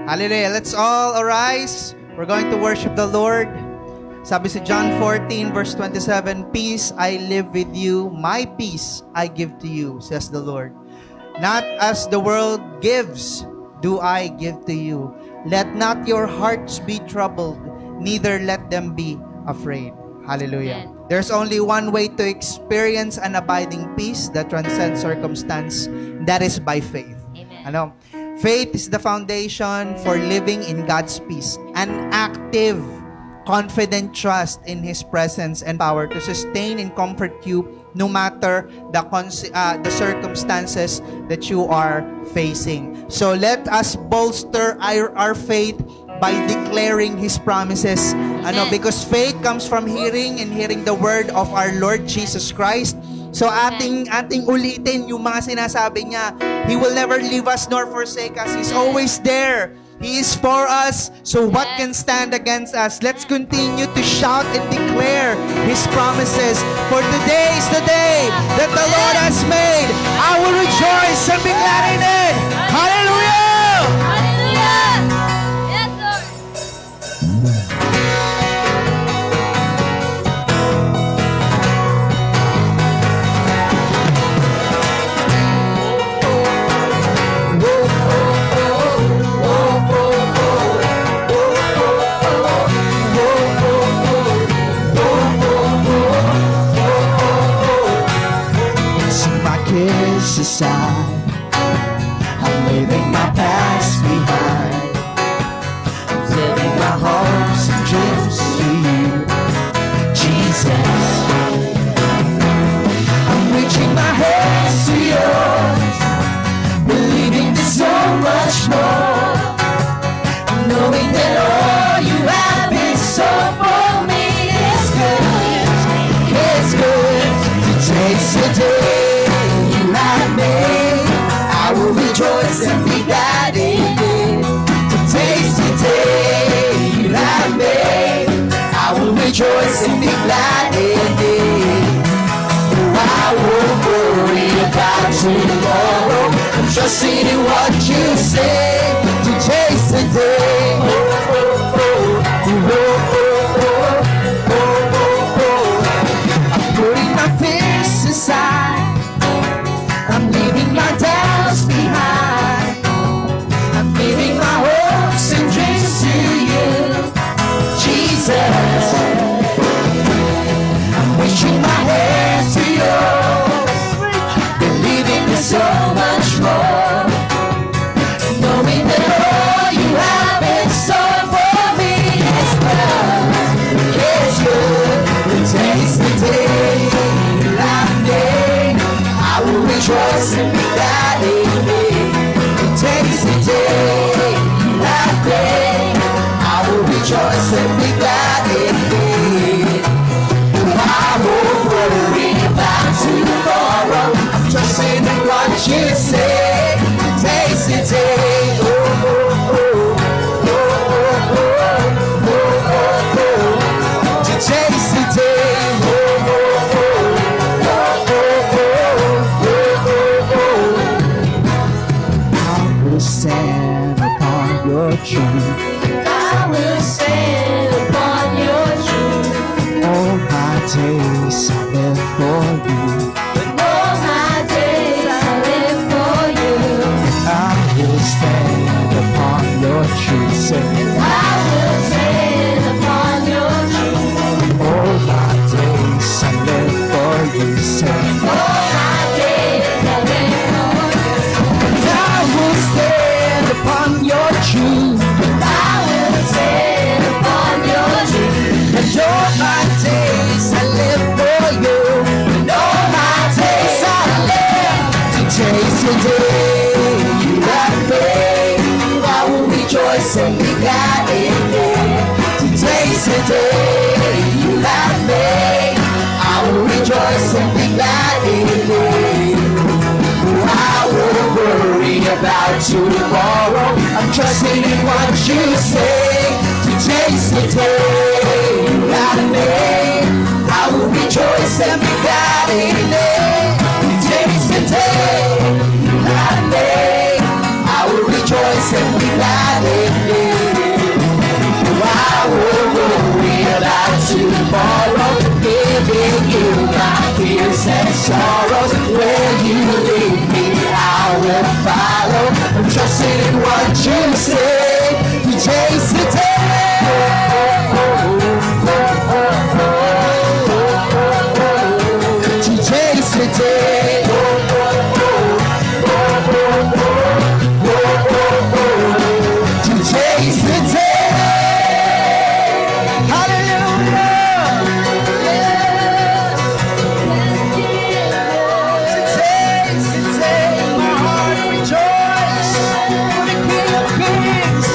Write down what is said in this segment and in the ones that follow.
Hallelujah. Let's all arise. We're going to worship the Lord. Sabi si John 14 verse 27, "Peace I live with you, my peace I give to you," says the Lord. "Not as the world gives, do I give to you. Let not your hearts be troubled, neither let them be afraid." Hallelujah. Amen. There's only one way to experience an abiding peace that transcends circumstance. That is by faith. Amen. Ano? Faith is the foundation for living in God's peace. An active, confident trust in His presence and power to sustain and comfort you no matter the circumstances that you are facing. So let us bolster our faith by declaring His promises. Ano, Amen. because faith comes from hearing and hearing the word of our Lord Jesus Christ. So ating ulitin yung mga sinasabi niya. He will never leave us nor forsake us. He's always there. He is for us. So what can stand against us? Let's continue to shout and declare His promises. For today is the day that the Lord has made. I will rejoice and be glad in it. Hallelujah! Hallelujah! Yes, Lord. Set my cares aside. I'm leaving my past behind. I'm living my hopes and dreams to you, Jesus. I'm reaching my hands to yours, believing there's so much more, knowing that all you have in store for me is good. It's good to taste the day you have made. I will rejoice and be glad in it. To taste the day you have made. I will rejoice and be glad in it. Oh, I won't worry about tomorrow. I'm trusting in what you say. To taste the day. Oh, oh, oh, oh, oh, oh, oh, oh, oh. I'm putting my fears aside. I'm leaving my doubts behind. I'm giving my hopes and dreams to you, Jesus. I'm reaching my hands to yours, believing there's so much more, knowing that all you have in store for me is good. It's good to taste the day you have made. I will rejoice and be glad in it. To taste the day you have made. I will rejoice and be glad in it. I won't worry about tomorrow. I'm trusting in what you say. Taste the day. Oh, oh, oh, oh, oh, oh, oh, oh. To taste the day. Oh, oh, oh, oh, oh, oh, oh. I will stand upon your truth. I will stand upon your truth. All my days I live for you. All my days I live for you. I will stand upon your truth. Say, I will stand upon your truth. all my days I live for you. Say, All my days I live for you. I will stand upon your truth. I will stand upon your truth. And all my days I live for you. And all my days I live To taste the day you have made. I will rejoice and be glad in it. To taste the day you have made. I will rejoice and be glad in it. I won't worry about tomorrow. I'm trusting in what you say. To taste the day you have made. I will rejoice and be glad in it. To taste the day you have made. I will rejoice and be glad in it. tomorrow, giving you my fears and sorrows. Where you lead me, I will follow. I'm trusting in what you say. Today's the day. Today's the day. Today's the day. Hallelujah. Today's the day. My heart rejoices for the King of Kings.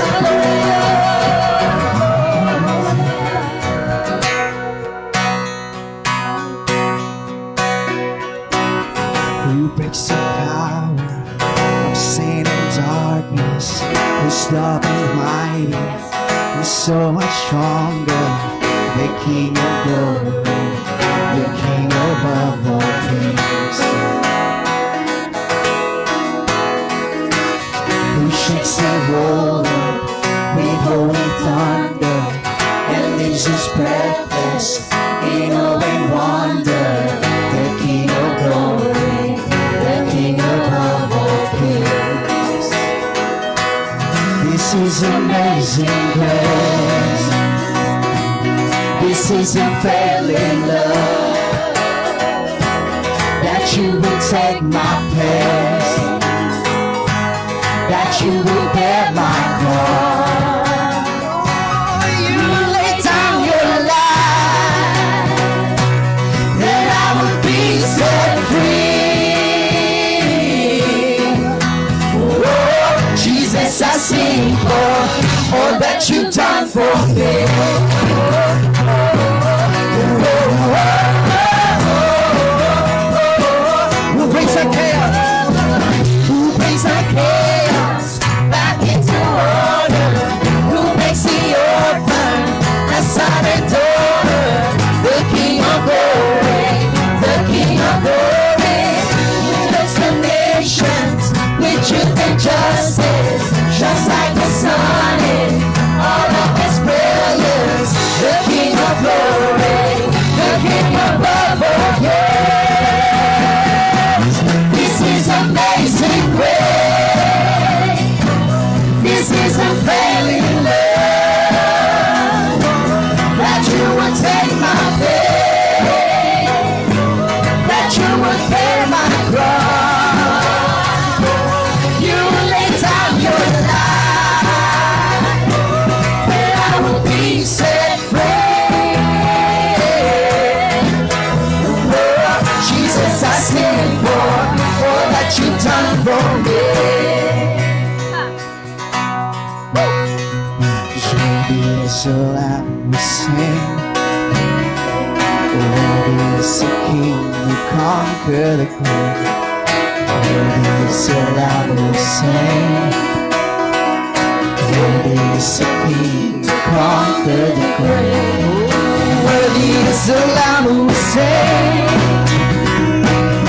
Who breaks the power of sin and darkness? Who's love and mighty? Who's so much stronger? The King of glory, the King above all kings. Who shakes the world with holy thunder and leaves us breathless in awe and wonder? The King of glory, the King above all kings. This is amazing grace. This is unfailing love. That you will take my place, that you will bear my cross. You lay down your life, that I would be set free. Oh, Jesus, I sing for all that you've done for me. Who brings the chaos? Who brings the chaos back into order? Who makes the orphan a son and daughter? The King of glory, the King of glory. Who judges the nations with truth and justice, just like the sun in all of his brilliance. The King of glory, the King above all kings. This is amazing grace. This is unfailing love. That you would take my pain, that you would bear my cross. You lay down your life, that I will be set free. Oh, Jesus, I stand for all that you've done for me. Worthy is the Lamb who sing. Worthy is the King who conquered the grave. Worthy is the Lamb who sing. Worthy is the King who conquered the grave. Worthy is the Lamb who sing.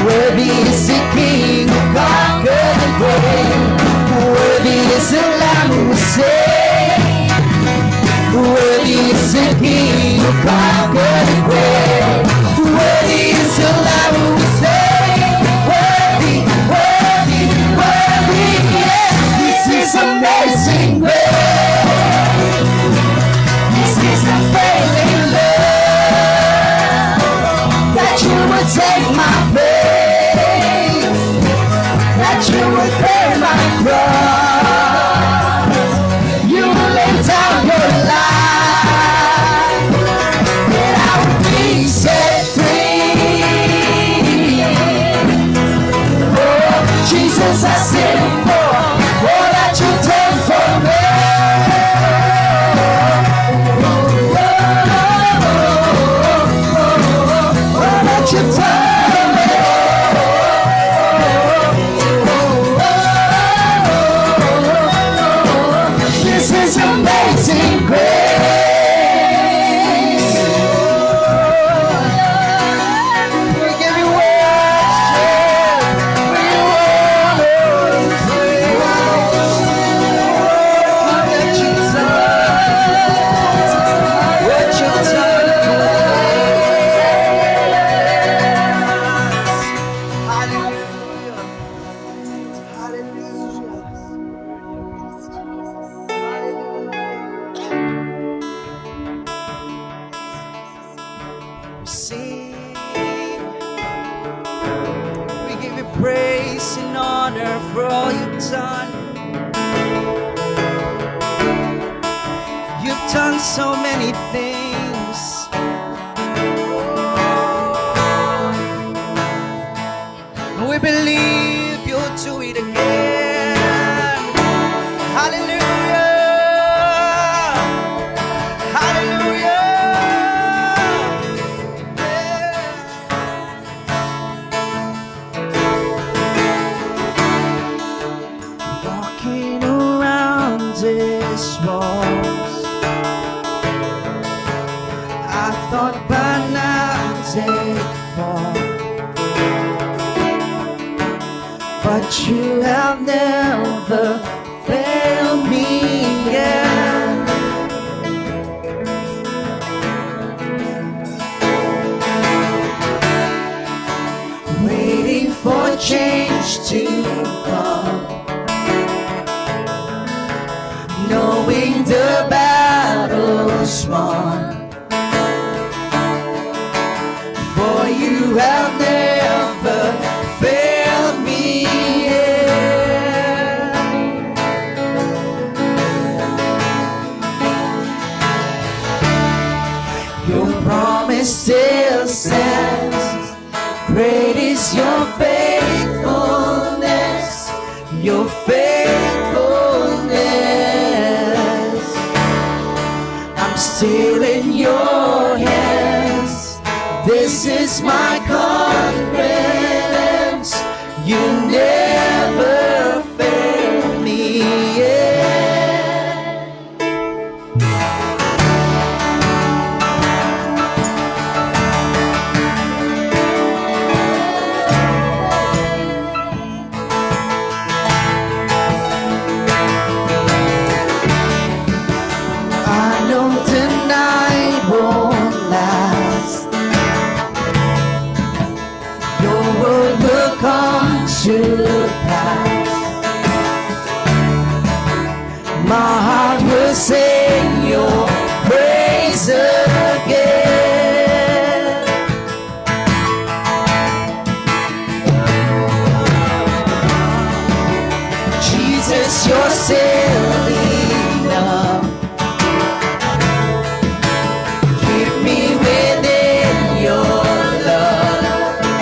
Worthy is the King who conquered the grave. Worthy is the Lamb who sing. Worthy is the King who conquered the grave. Worthy is the Lamb who sing. Worthy, worthy, worthy, yeah. This is amazing grace. This is unfailing love. That you would take my place, that you would bear my cross. You lay down your life, that I sing. We give you praise and honor for all you've done. You've done so many things. And we believe you'll do it again. Hallelujah. Hallelujah. Yeah. Walking around this walls, I thought by now they'd fall, but you have never failed me yet. Waiting for change to come, knowing the battle's won. For you have never failed me yet. Your promise still stands. Great is your faithfulness, your faithfulness. I'm still in your hands. This is my confidence. You never fail me yet. I know the night won't last. Your word will come to pass. My heart will sing your praise again. Jesus, you're still enough. Keep me within your love.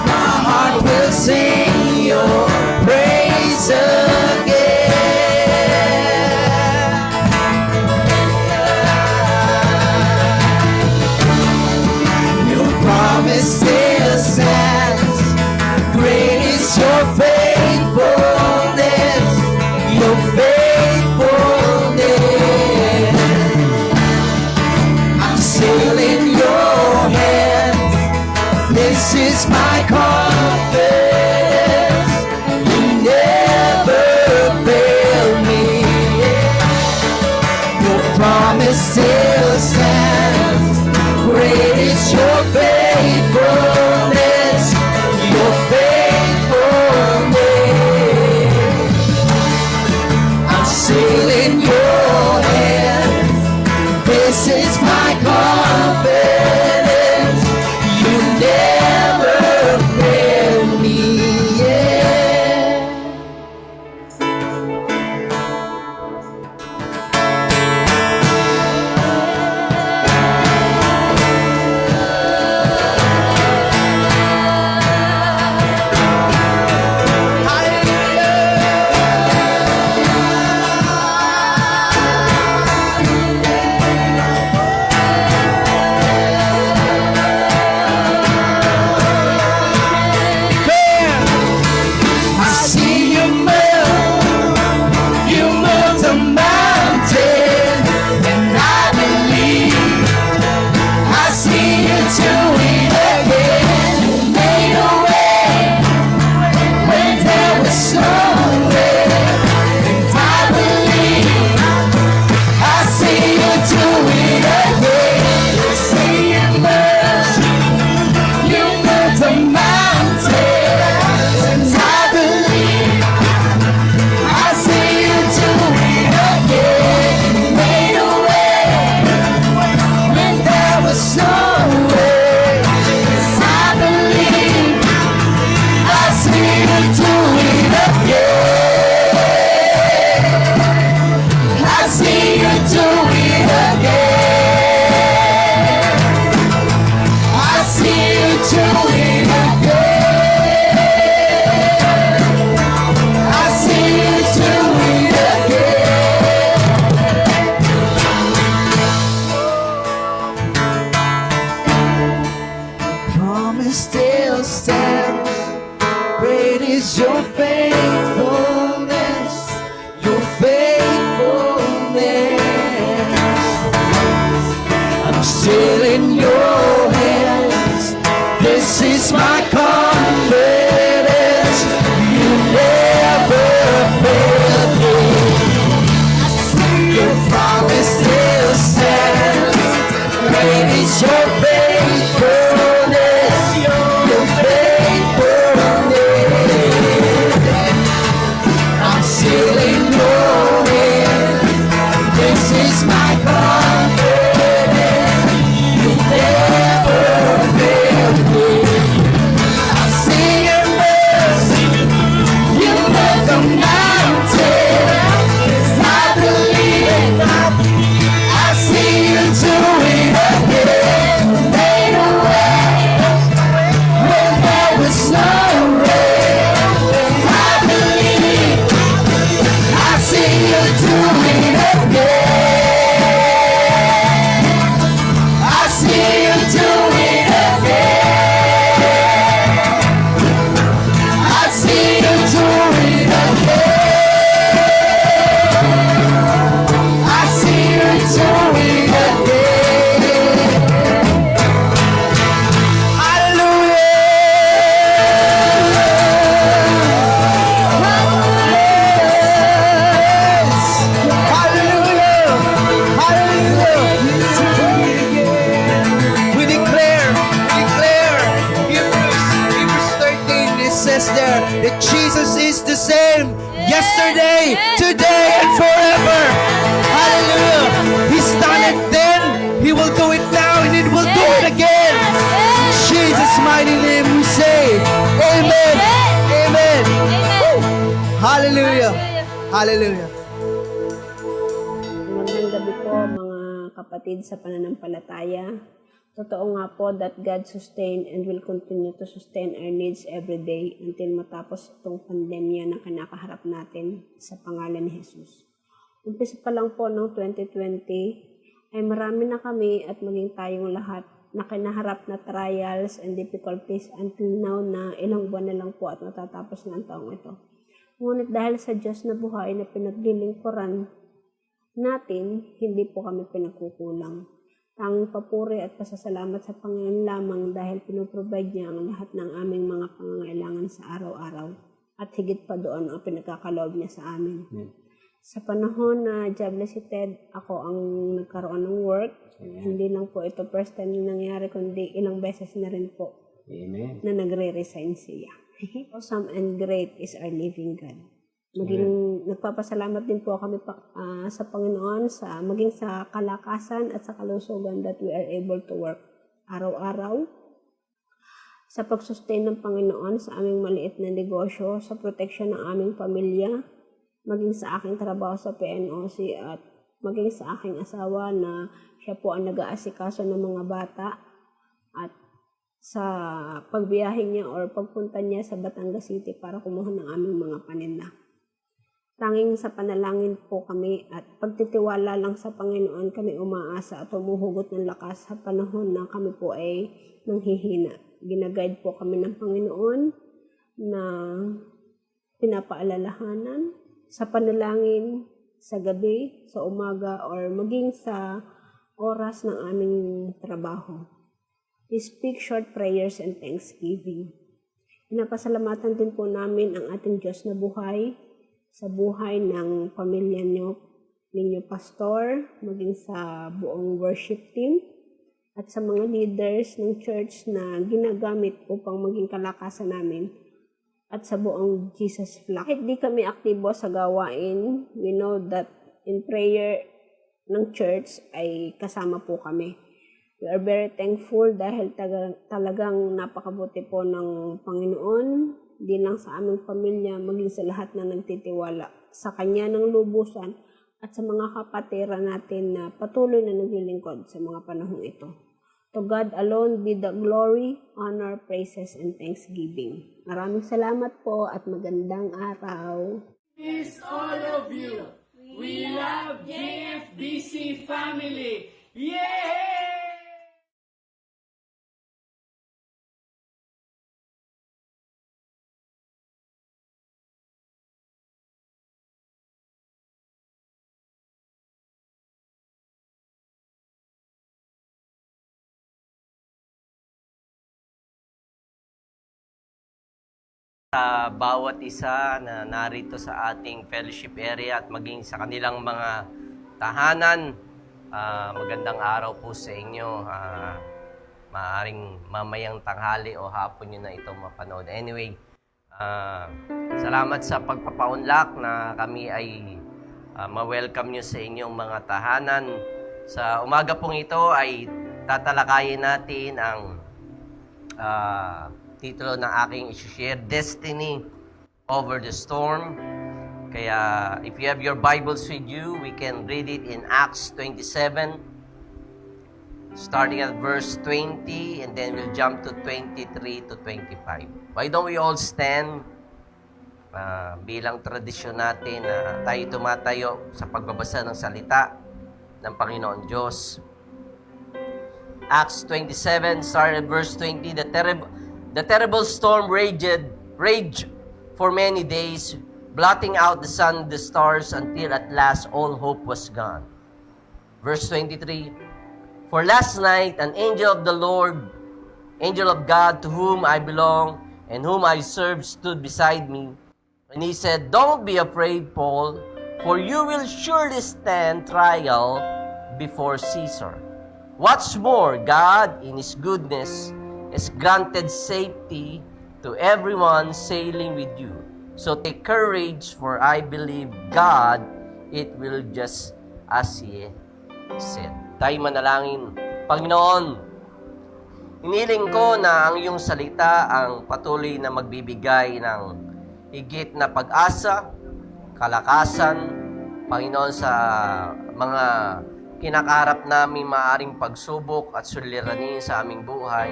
My heart will sing your praise again. Your promise still stands. Great is your faithfulness, your faithfulness. I'm still in your hands. This is my confidence. You never fail me. Your promise still stands. Great is your faithfulness, your faithfulness. I'm still in your hands. This is my confidence. You never fail me yet. still in your hands. This is my confidence. You never failed me. Your promise still stands. Great is your faithfulness. Your faithfulness. I'm still in your hands. This is my confidence. You never failed me. I see your mercy. You moved the mountain. I believe. I see you do it again. Made a way when there was no way. I believe. I see you do it again. I see you do it again. I see you do it again. I see you do it again. Hallelujah! Hallelujah! We declare, Hebrews 13, it says there that Jesus is the same yesterday, today, and forever. Hallelujah! He's done it then, He will do it now, and He will do it again. In Jesus' mighty name we say, Amen. Amen. Woo! Hallelujah. Hallelujah. Magandang gabi po mga kapatid sa pananampalataya. Totoo nga po that God sustain and will continue to sustain our needs every day until matapos itong pandemya na kinakaharap natin sa pangalan ni Jesus. Umpisa pa lang po ng 2020 ay marami na kami at maging tayong lahat na kinaharap na trials and difficulties until now na ilang buwan na lang po at matatapos na ang taong ito. Ngunit dahil sa Diyos na buhay na pinaglilingkuran natin, hindi po kami pinagkukulang. Tanging papuri at pasasalamat sa Panginoon lamang dahil pinoprovide niya ang lahat ng aming mga pangangailangan sa araw-araw at higit pa doon ang pinagkakaloob niya sa amin. Sa panahon na jobless si Ted, ako ang nagkaroon ng work. Hindi lang po ito first time na nangyari, kundi ilang beses na rin po na nagre-resign siya. Awesome and great is our living God. Nagpapasalamat din po kami sa Panginoon maging sa kalakasan at sa kalusugan that we are able to work araw-araw. Sa pagsustain ng Panginoon sa aming maliit na negosyo, sa protection ng aming pamilya, maging sa aking trabaho sa PNOC at maging sa aking asawa na siya po ang nag-aasikaso ng mga bata at sa pagbiyahe niya or pagpunta niya sa Batangas City para kumuha ng aming mga paninda. Tanging sa panalangin po kami at pagtitiwala lang sa Panginoon kami umaasa at humuhugot ng lakas sa panahon na kami po ay nanghihina. Ginaguide po kami ng Panginoon na pinapaalalahanan sa panalangin, sa gabi, sa umaga, or maging sa oras ng aming trabaho. We speak short prayers and thanksgiving. Pinapasalamatan din po namin ang ating Diyos na buhay sa buhay ng pamilya ninyo pastor, maging sa buong worship team, at sa mga leaders ng church na ginagamit upang maging kalakasan namin, at sa buong Jesus flock. Kahit di kami aktibo sa gawain, we know that in prayer ng church ay kasama po kami. We are very thankful dahil talagang napakabuti po ng Panginoon, di lang sa aming pamilya, maging sa lahat na nagtitiwala sa Kanya ng lubusan at sa mga kapatiran natin na patuloy na naglilingkod sa mga panahong ito. To God alone be the glory, honor, praises, and thanksgiving. Maraming salamat po at magandang araw. Miss all of you. We love JFBC family. Yay! sa bawat isa na narito sa ating fellowship area at maging sa kanilang mga tahanan. Magandang araw po sa inyo. Maaring mamayang tanghali o hapon nyo na ito mapanood. Anyway, salamat sa pagpapaunlak na kami ay ma-welcome nyo sa inyong mga tahanan. Sa umaga pong ito ay tatalakayin natin ang titulo ng aking i-share, Destiny Over the Storm. Kaya, if you have your Bibles with you, we can read it in Acts 27, starting at verse 20, and then we'll jump to 23 to 25. Why don't we all stand bilang tradisyon natin na tayo tumatayo sa pagbabasa ng salita ng Panginoon Diyos. Acts 27, starting at verse 20, The terrible storm raged for many days, blotting out the sun and the stars until at last all hope was gone. Verse 23, For last night an angel of the Lord, angel of God to whom I belong and whom I serve, stood beside me. And he said, Don't be afraid, Paul, for you will surely stand trial before Caesar. What's more, God, in His goodness, has granted safety to everyone sailing with you. So take courage, for I believe God, it will just as He said. Tayo manalangin. Panginoon, hiniling ko na ang iyong salita ang patuloy na magbibigay ng higit na pag-asa, kalakasan, Panginoon, sa mga kinakaharap namin maaring pagsubok at suliranin sa aming buhay.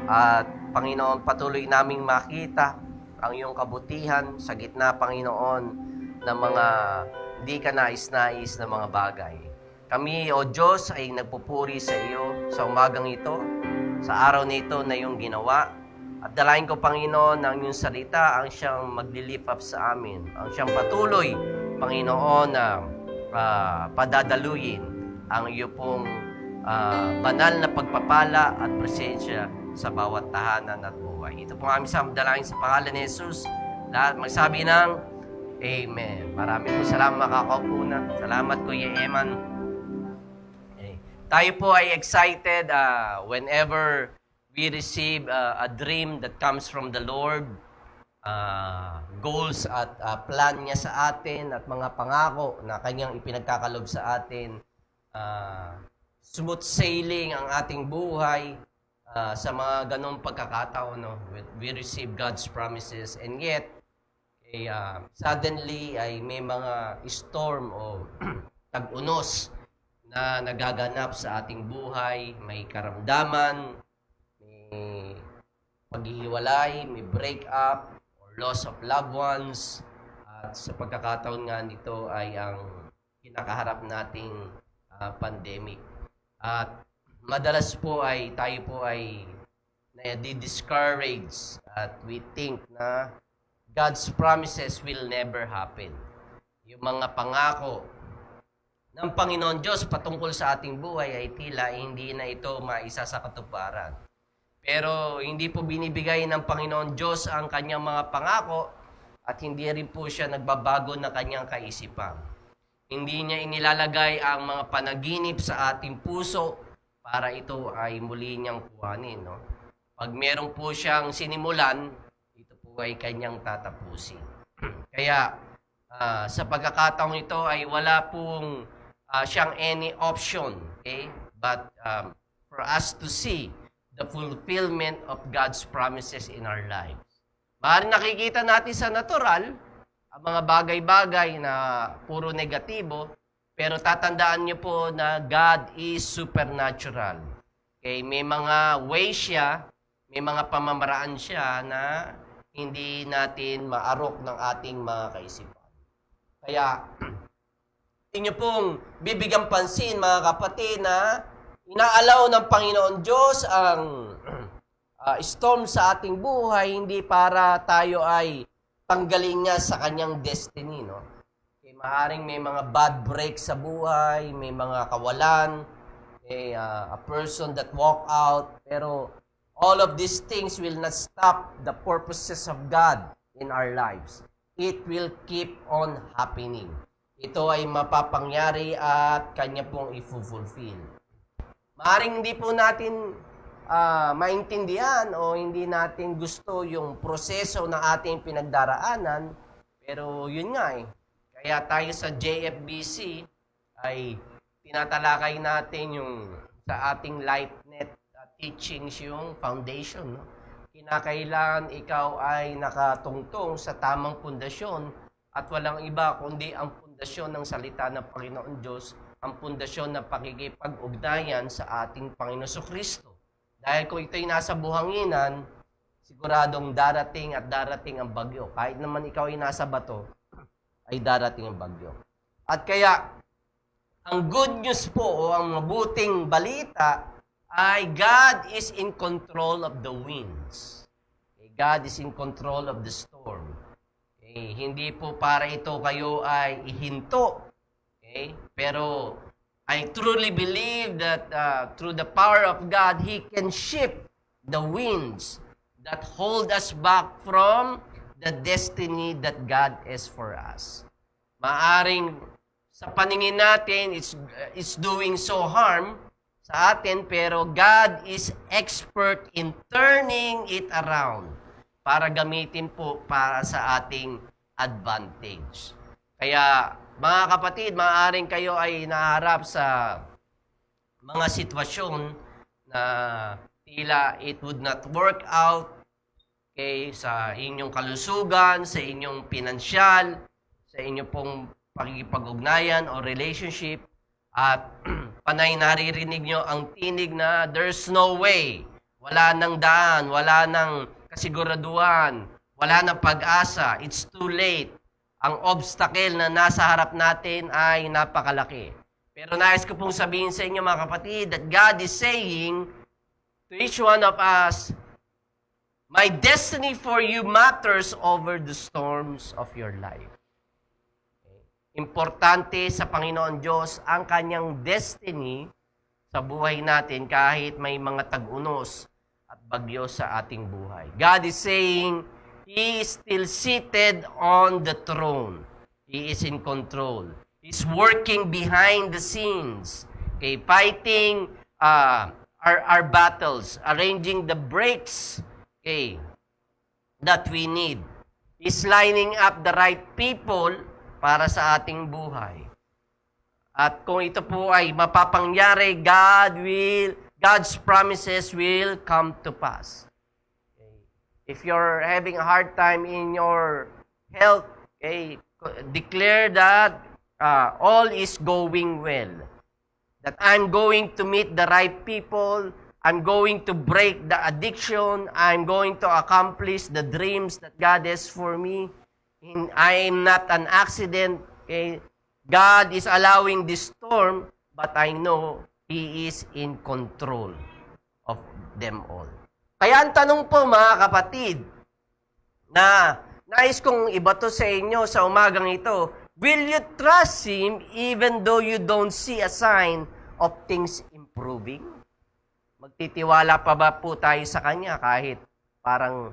At Panginoon, patuloy naming makita ang iyong kabutihan sa gitna, Panginoon, ng mga di ka nais-nais na mga bagay. Kami, O Diyos, ay nagpupuri sa iyo sa umagang ito, sa araw na ito na iyong ginawa. At dalahin ko, Panginoon, na ang iyong salita ang siyang magli-lift up sa amin. Ang siyang patuloy, Panginoon, na padadaluyin ang iyo pong banal na pagpapala at presensya sa bawat tahanan at buhay. Ito po aming dalangin sa pangalan ni Jesus. Lahat magsabi ng Amen. Maraming po salamat, makakaupo na. Salamat, Kuya Eman. Okay. Tayo po ay excited whenever we receive a dream that comes from the Lord, goals at plan niya sa atin at mga pangako na kanyang ipinagkakalob sa atin. Smooth sailing ang ating buhay. Sa mga ganong pagkakataon, no, we receive God's promises, and yet, suddenly ay may mga storm o tag-unos na nagaganap sa ating buhay, may karamdaman, may paghihiwalay, may break-up, or loss of loved ones, at sa pagkakataon nga nito ay ang kinakaharap nating pandemic. At madalas po ay tayo po ay na-discourage at we think na God's promises will never happen. Yung mga pangako ng Panginoon Diyos patungkol sa ating buhay ay tila hindi na ito maisa sa katuparan. Pero hindi po binibigay ng Panginoon Diyos ang kanyang mga pangako at hindi rin po siya nagbabago na kanyang kaisipan. Hindi niya inilalagay ang mga panaginip sa ating puso para ito ay muli niyang kuhanin. No? Pag meron po siyang sinimulan, ito po ay kanyang tatapusin. Kaya sa pagkakataong ito ay wala pong siyang any option. Okay? But for us to see the fulfillment of God's promises in our lives. Maaaring nakikita natin sa natural ang mga bagay-bagay na puro negatibo, pero tatandaan niyo po na God is supernatural. Okay, may mga ways siya, may mga pamamaraan siya na hindi natin maarok ng ating mga kaisipan. Kaya, inyo pong bibigyan pansin, mga kapatid, na inaalaw ng Panginoon Diyos ang storm sa ating buhay, hindi para tayo ay tanggalin niya sa kanyang destiny, no? Maaring may mga bad breaks sa buhay, may mga kawalan, a person that walk out, pero all of these things will not stop the purposes of God in our lives. It will keep on happening. Ito ay mapapangyari at kanya pong i-fulfill. Maaring hindi po natin maintindihan o hindi natin gusto yung proseso ng ating pinagdaraanan, pero yun nga eh. Kaya tayo sa JFBC ay tinatalakay natin yung sa ating LifeNet teachings, yung foundation. No? Kinakailangan ikaw ay nakatungtong sa tamang pundasyon at walang iba kundi ang pundasyon ng salita ng Panginoon Diyos, ang pundasyon ng pakikipag-ugnayan sa ating Panginoon Kristo. Dahil kung ito'y nasa buhanginan, siguradong darating at darating ang bagyo. Kahit naman ikaw ay nasa bato, ay darating ang bagyo. At kaya, ang good news po o ang mabuting balita ay God is in control of the winds. Okay? God is in control of the storm. Okay? Hindi po para ito kayo ay ihinto. Okay? Pero I truly believe that through the power of God, He can shift the winds that hold us back from the destiny that God has for us. Maaring sa paningin natin, it's doing so harm sa atin, pero God is expert in turning it around para gamitin po para sa ating advantage. Kaya, mga kapatid, maaaring kayo ay naharap sa mga sitwasyon na tila it would not work out, okay, sa inyong kalusugan, sa inyong pinansyal, sa inyong pong pakikipag-ugnayan o relationship, at panay naririnig nyo ang tinig na there's no way, wala nang daan, wala nang kasiguraduhan, wala nang pag-asa, it's too late. Ang obstacle na nasa harap natin ay napakalaki. Pero nais ko pong sabihin sa inyo mga kapatid that God is saying to each one of us, my destiny for you matters over the storms of your life. Importante sa Panginoon Diyos ang kanyang destiny sa buhay natin kahit may mga tag-unos at bagyo sa ating buhay. God is saying, He is still seated on the throne. He is in control. He's working behind the scenes, okay, fighting our battles, arranging the breaks, okay, that we need. He's lining up the right people para sa ating buhay. At kung ito po ay mapapangyari, God's promises will come to pass. Okay. If you're having a hard time in your health, okay, declare that all is going well. That I'm going to meet the right people, I'm going to break the addiction, I'm going to accomplish the dreams that God has for me. I am not an accident. Okay? God is allowing this storm, but I know He is in control of them all. Kaya ang tanong po mga kapatid, na nais kong ibato sa inyo sa umagang ito, will you trust Him even though you don't see a sign of things improving? Magtitiwala pa ba po tayo sa Kanya kahit parang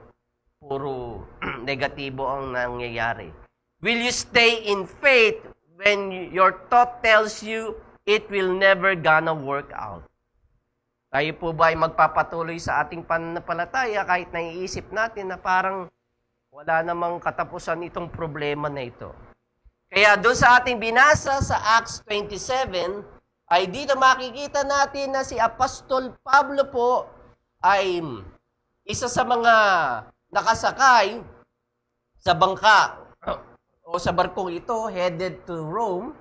puro negatibo ang nangyayari? Will you stay in faith when your thought tells you it will never gonna work out? Tayo po ba ay magpapatuloy sa ating pananampalataya kahit naiisip natin na parang wala namang katapusan itong problema na ito? Kaya doon sa ating binasa sa Acts 27, ay dito makikita natin na si Apostol Pablo po ay isa sa mga nakasakay sa bangka o sa barkong ito headed to Rome,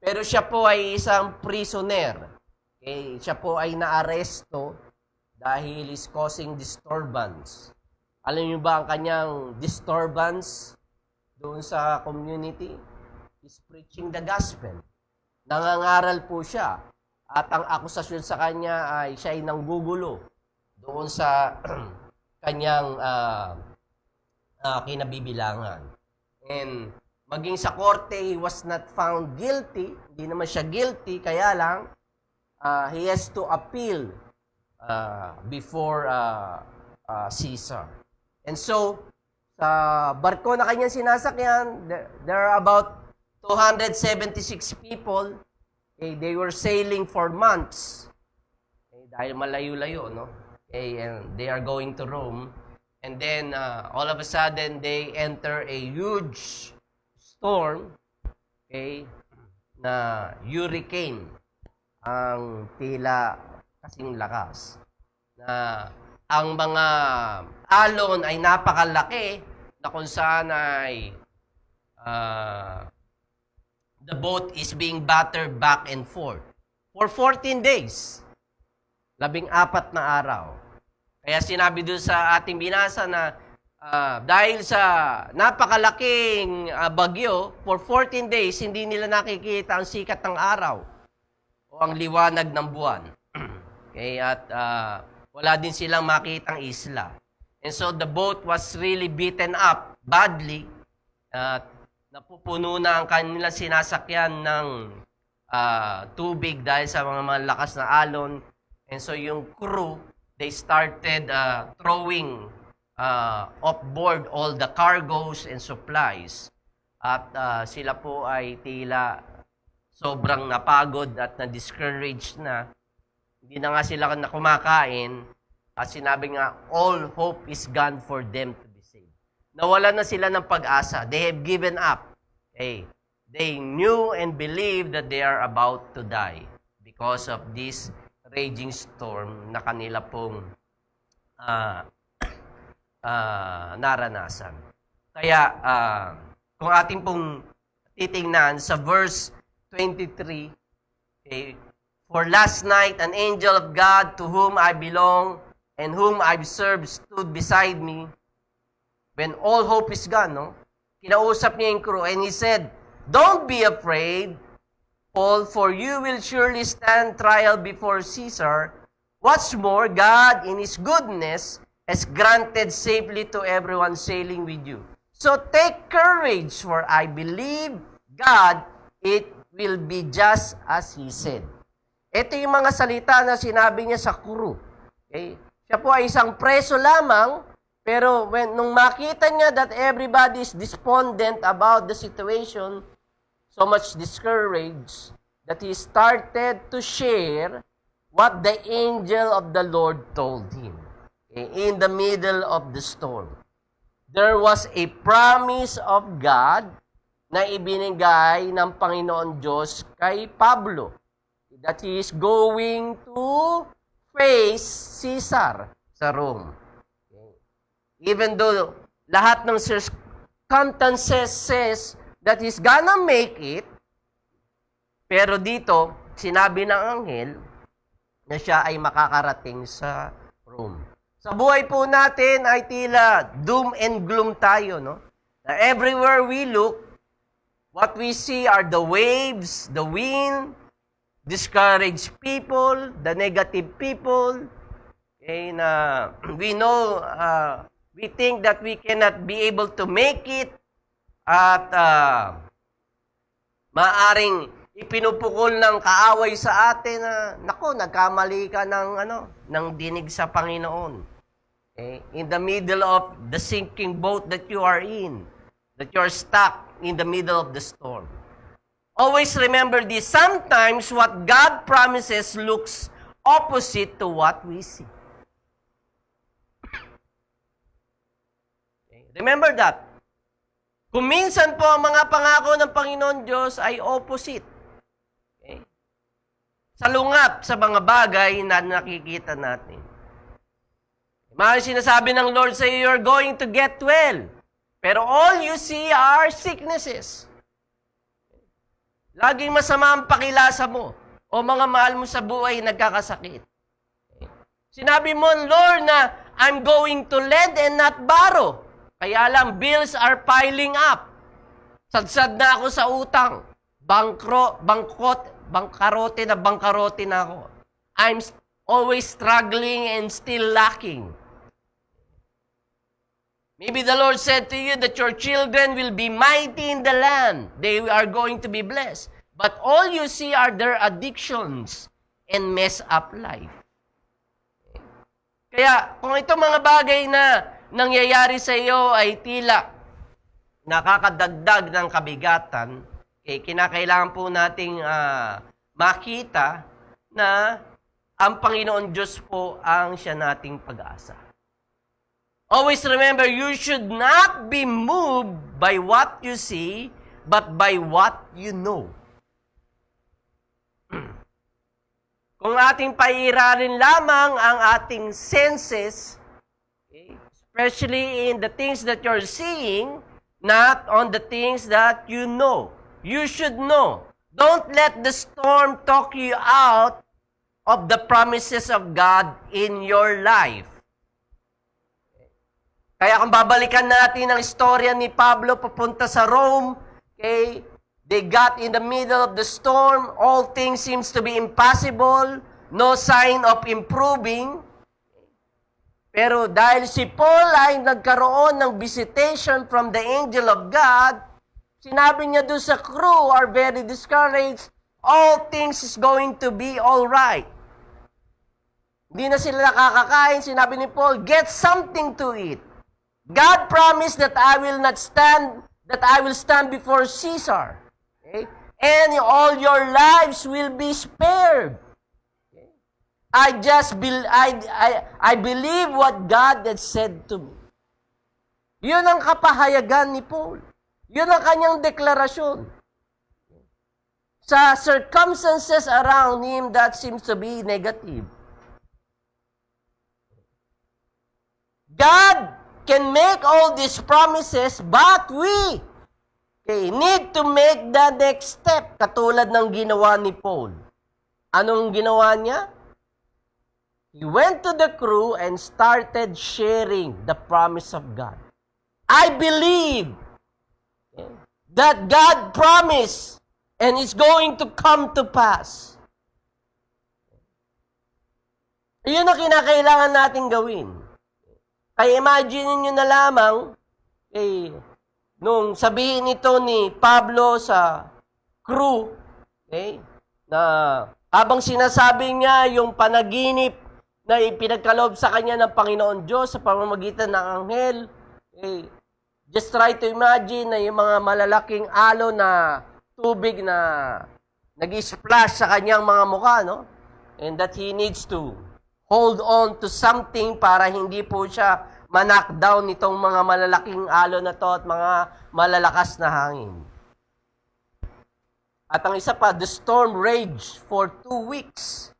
pero siya po ay isang prisoner. Okay? Siya po ay naaresto dahil is causing disturbance. Alam niyo ba ang kanyang disturbance doon sa community? He's preaching the gospel. Nangangaral po siya. At ang akusasyon sa kanya ay siya ay nanggugulo doon sa kanyang kinabibilangan. And maging sa korte, he was not found guilty. Hindi naman siya guilty, kaya lang he has to appeal before Caesar. And so, sa barko na kanyang sinasakyan, there are about 276 people. Okay, they were sailing for months. Okay, dahil malayo-layo, no? Okay, and they are going to Rome. And then, all of a sudden, they enter a huge storm. Okay, na hurricane ang tila kasing lakas. Na ang mga alon ay napakalaki na kung saan ay the boat is being battered back and forth for 14 days. 14 na araw. Kaya sinabi doon sa ating binasa na dahil sa napakalaking bagyo, for 14 days, hindi nila nakikita ang sikat ng araw o ang liwanag ng buwan. Okay, at wala din silang makitang isla. And so the boat was really beaten up badly. At napupuno na ang kanilang sinasakyan ng tubig dahil sa mga malakas na alon. And so yung crew, they started throwing off-board all the cargoes and supplies. At sila po ay tila sobrang napagod at na-discouraged na. Hindi na nga sila na kumakain. At sinabi nga, all hope is gone for them to be saved. Nawala na sila ng pag-asa. They have given up. Okay. They knew and believed that they are about to die because of this raging storm na kanila pong naranasan. Kaya, kung ating pong titingnan sa verse 23, okay, for last night, an angel of God to whom I belong and whom I've served stood beside me when all hope is gone, no? Kinausap niya yung crew and he said, don't be afraid, Paul, for you will surely stand trial before Caesar. What's more, God in His goodness has granted safely to everyone sailing with you. So take courage, for I believe God, it will be just as He said. Ito yung mga salita na sinabi niya sa crew. Okay? Siya po ay isang preso lamang, pero nung makita niya that everybody is despondent about the situation, so much discouraged, that he started to share what the angel of the Lord told him. Okay? In the middle of the storm. There was a promise of God na ibinigay ng Panginoon Diyos kay Pablo, that he is going to face Caesar sa Rome. Okay. Even though lahat ng circumstances says that he's gonna make it, pero dito, sinabi ng anghel na siya ay makakarating sa Rome. Sa buhay po natin ay tila doom and gloom tayo, no? Na everywhere we look, what we see are the waves, the wind, discouraged people, the negative people. Okay, na we know, we think that we cannot be able to make it at maaring ipinupukol ng kaaway sa atin na nako, nagkamali ka ng dinig sa Panginoon. Okay? In the middle of the sinking boat that you are in, that you are stuck in the middle of the storm. Always remember this, sometimes what God promises looks opposite to what we see. Okay? Remember that. Kung minsan po ang mga pangako ng Panginoon Diyos ay opposite. Okay? Salungat sa mga bagay na nakikita natin. Mga sinasabi ng Lord sa iyo, you're going to get well. Pero all you see are sicknesses. Laging masama ang pakilasa mo o mga mahal mo sa buhay nagkakasakit. Sinabi mo, Lord, na I'm going to lend and not borrow. Kaya lang, bills are piling up. Sadsad na ako sa utang. Bangkarote na ako. I'm always struggling and still lacking. Maybe the Lord said to you that your children will be mighty in the land. They are going to be blessed. But all you see are their addictions and mess up life. Kaya kung ito mga bagay na nangyayari sa iyo ay tila nakakadagdag ng kabigatan, kinakailangan po nating makita na ang Panginoon Diyos po ang siya nating pag-asa. Always remember, you should not be moved by what you see, but by what you know. Kung ating pairarin lamang ang ating senses, especially in the things that you're seeing, not on the things that you know. You should know. Don't let the storm talk you out of the promises of God in your life. Kaya kung babalikan natin ang istorya ni Pablo papunta sa Rome, they got in the middle of the storm, all things seems to be impossible, no sign of improving. Pero dahil si Paul ay nagkaroon ng visitation from the angel of God, sinabi niya doon sa crew are very discouraged, all things is going to be all right. Hindi na sila nakakakain, sinabi ni Paul, get something to eat. God promised that I will stand before Caesar. Okay? And all your lives will be spared. I believe what God had said to me. Yun ang kapahayagan ni Paul. Yun ang kanyang deklarasyon. Sa circumstances around him that seems to be negative. God can make all these promises, but we need to make the next step. Katulad ng ginawa ni Paul. Anong ginawa niya? He went to the crew and started sharing the promise of God. I believe that God promised and it's going to come to pass. Iyon ang kinakailangan natin gawin. Kaya imagine nyo na lamang, nung sabihin ito ni Pablo sa crew, na habang sinasabi niya yung panaginip na ipinagkaloob sa kanya ng Panginoon Diyos sa pamamagitan ng anghel, just try to imagine na yung mga malalaking alo na tubig na nag-splash sa kanyang mga mukha, no? And that he needs to hold on to something para hindi po siya ma-knockdown nitong mga malalaking alo na to at mga malalakas na hangin. At ang isa pa, the storm raged for 2 weeks.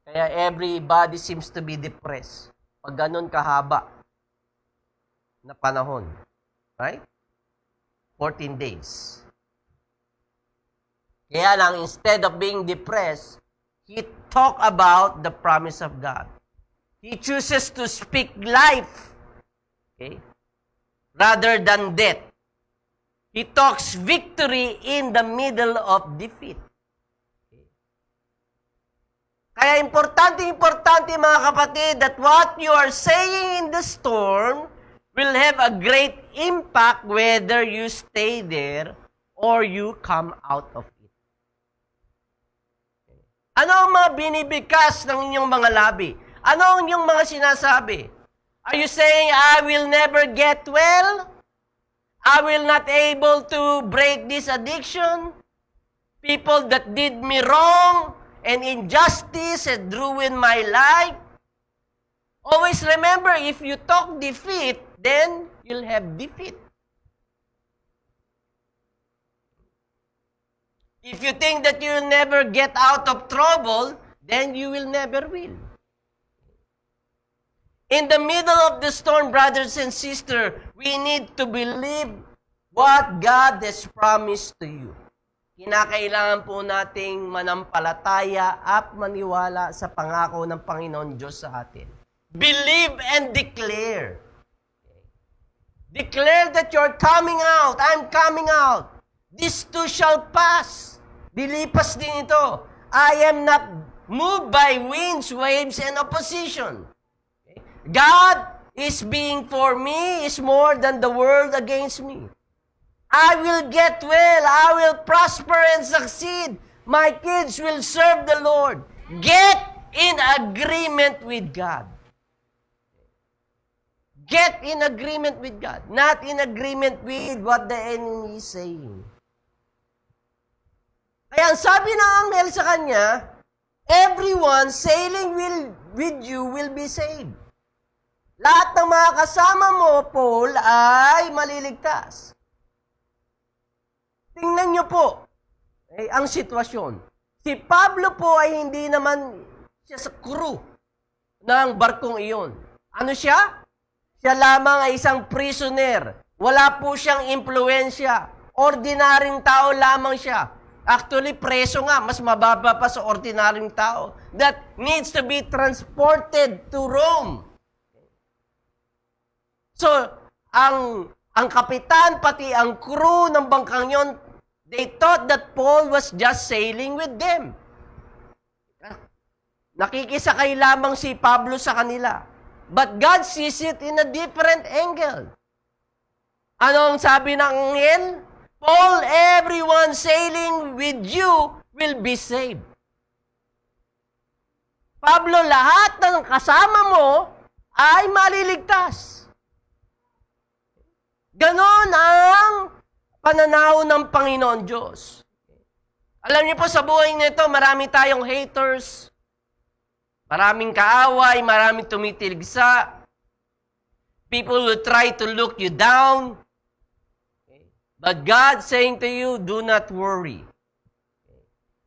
Kaya everybody seems to be depressed pag ganun kahaba na panahon. Right? 14 days. Kaya lang, instead of being depressed, he talked about the promise of God. He chooses to speak life, rather than death. He talks victory in the middle of defeat. Kaya importante mga kapatid that what you are saying in the storm will have a great impact whether you stay there or you come out of it. Ano ang mga binibigkas ng inyong mga labi? Ano ang inyong mga sinasabi? Are you saying, I will never get well? I will not able to break this addiction? People that did me wrong and injustice had ruined my life? Always remember, if you talk defeat, then you'll have defeat. If you think that you'll never get out of trouble, then you will never will. In the middle of the storm, brothers and sisters, we need to believe what God has promised to you. Kinakailangan po nating manampalataya at maniwala sa pangako ng Panginoon Diyos sa atin. Believe and declare. Declare that you're coming out. I'm coming out. This too shall pass. Dilipas din ito. I am not moved by winds, waves, and opposition. God is being for me is more than the world against me. I will get well. I will prosper and succeed. My kids will serve the Lord. Get in agreement with God. Get in agreement with God, not in agreement with what the enemy is saying. Kaya ang sabi ng anghel sa kanya, everyone sailing with you will be saved. Lahat ng mga kasama mo, Paul, ay maliligtas. Tingnan niyo po ang sitwasyon. Si Pablo po ay hindi naman siya sa crew ng barkong iyon. Ano siya? Siya lamang ay isang prisoner. Wala po siyang impluensya. Ordinaryong tao lamang siya. Actually, preso nga. Mas mababa pa sa ordinaryong tao that needs to be transported to Rome. So, ang kapitan, pati ang crew ng bangkang yon, they thought that Paul was just sailing with them. Nakikisakay lamang si Pablo sa kanila. But God sees it in a different angle. Anong sabi ng anghel? Paul, everyone sailing with you will be saved. Pablo, lahat ng kasama mo ay maliligtas. Ganon ang pananaw ng Panginoon Diyos. Alam niyo po, sa buhay nito, marami tayong haters, maraming kaaway, maraming tumitiligsa. People will try to look you down. But God saying to you, do not worry.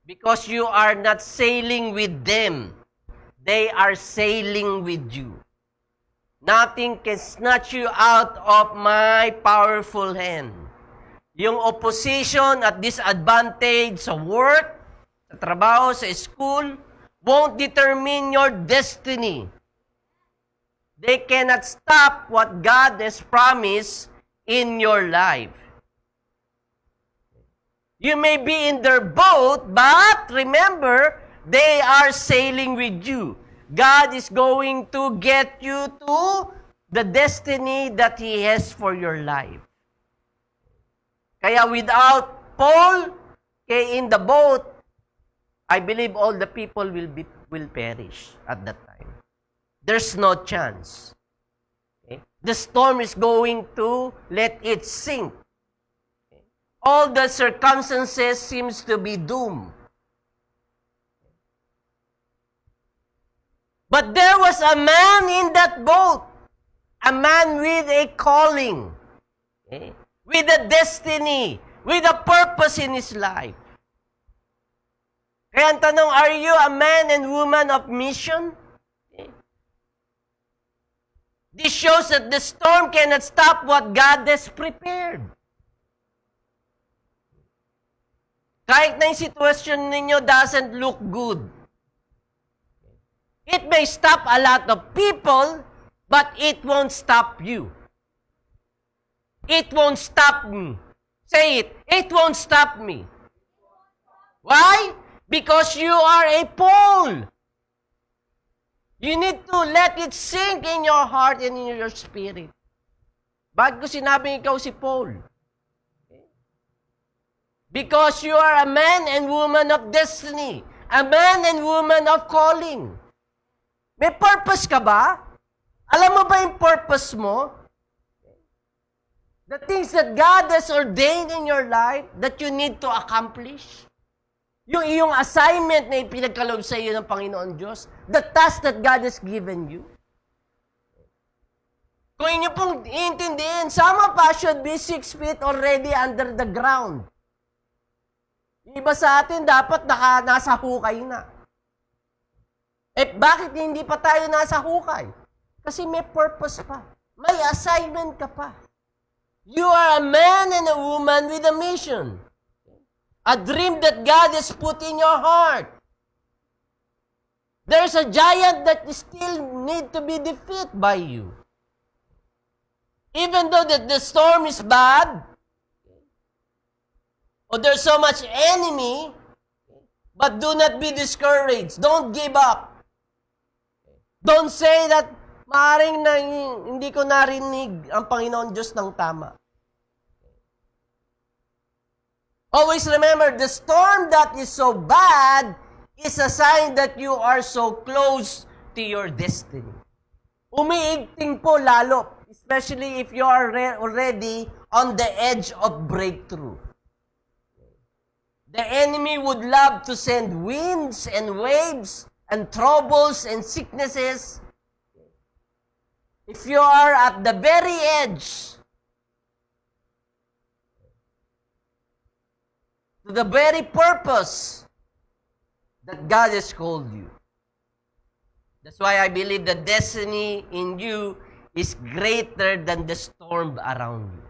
Because you are not sailing with them. They are sailing with you. Nothing can snatch you out of my powerful hand. Yung opposition at disadvantage sa work, sa trabaho, sa school, won't determine your destiny. They cannot stop what God has promised in your life. You may be in their boat, but remember, they are sailing with you. God is going to get you to the destiny that He has for your life. Kaya without Paul in the boat, I believe all the people will perish at that time. There's no chance. Okay? The storm is going to let it sink. Okay? All the circumstances seems to be doomed. But there was a man in that boat, a man with a calling, okay? With a destiny, with a purpose in his life. Kaya ang tanong, are you a man and woman of mission? Okay. This shows that the storm cannot stop what God has prepared. Kahit na yung sitwasyon ninyo doesn't look good. It may stop a lot of people, but it won't stop you. It won't stop me. Say it. It won't stop me. Why? Because you are a Paul. You need to let it sink in your heart and in your spirit. Bakit ko sinabing ikaw si Paul? Because you are a man and woman of destiny. A man and woman of calling. May purpose ka ba? Alam mo ba yung purpose mo? The things that God has ordained in your life that you need to accomplish. Yung iyong assignment na ipinagkaloob sa iyo ng Panginoon Diyos. The task that God has given you. Kung inyo pong iintindihin, some of us should be 6 feet already under the ground. Yung iba sa atin dapat nasa hukay na. Bakit hindi pa tayo nasa hukay? Kasi may purpose pa. May assignment ka pa. You are a man and a woman with a mission. A dream that God has put in your heart. There's a giant that still need to be defeated by you. Even though that the storm is bad, or there's so much enemy, but do not be discouraged. Don't give up. Don't say that maaring na hindi ko narinig ang Panginoon Diyos ng tama. Always remember, the storm that is so bad is a sign that you are so close to your destiny. Umiigting po lalo. especially if you are already on the edge of breakthrough. The enemy would love to send winds and waves and troubles and sicknesses. If you are at the very edge, to the very purpose that God has called you. That's why I believe the destiny in you is greater than the storm around you.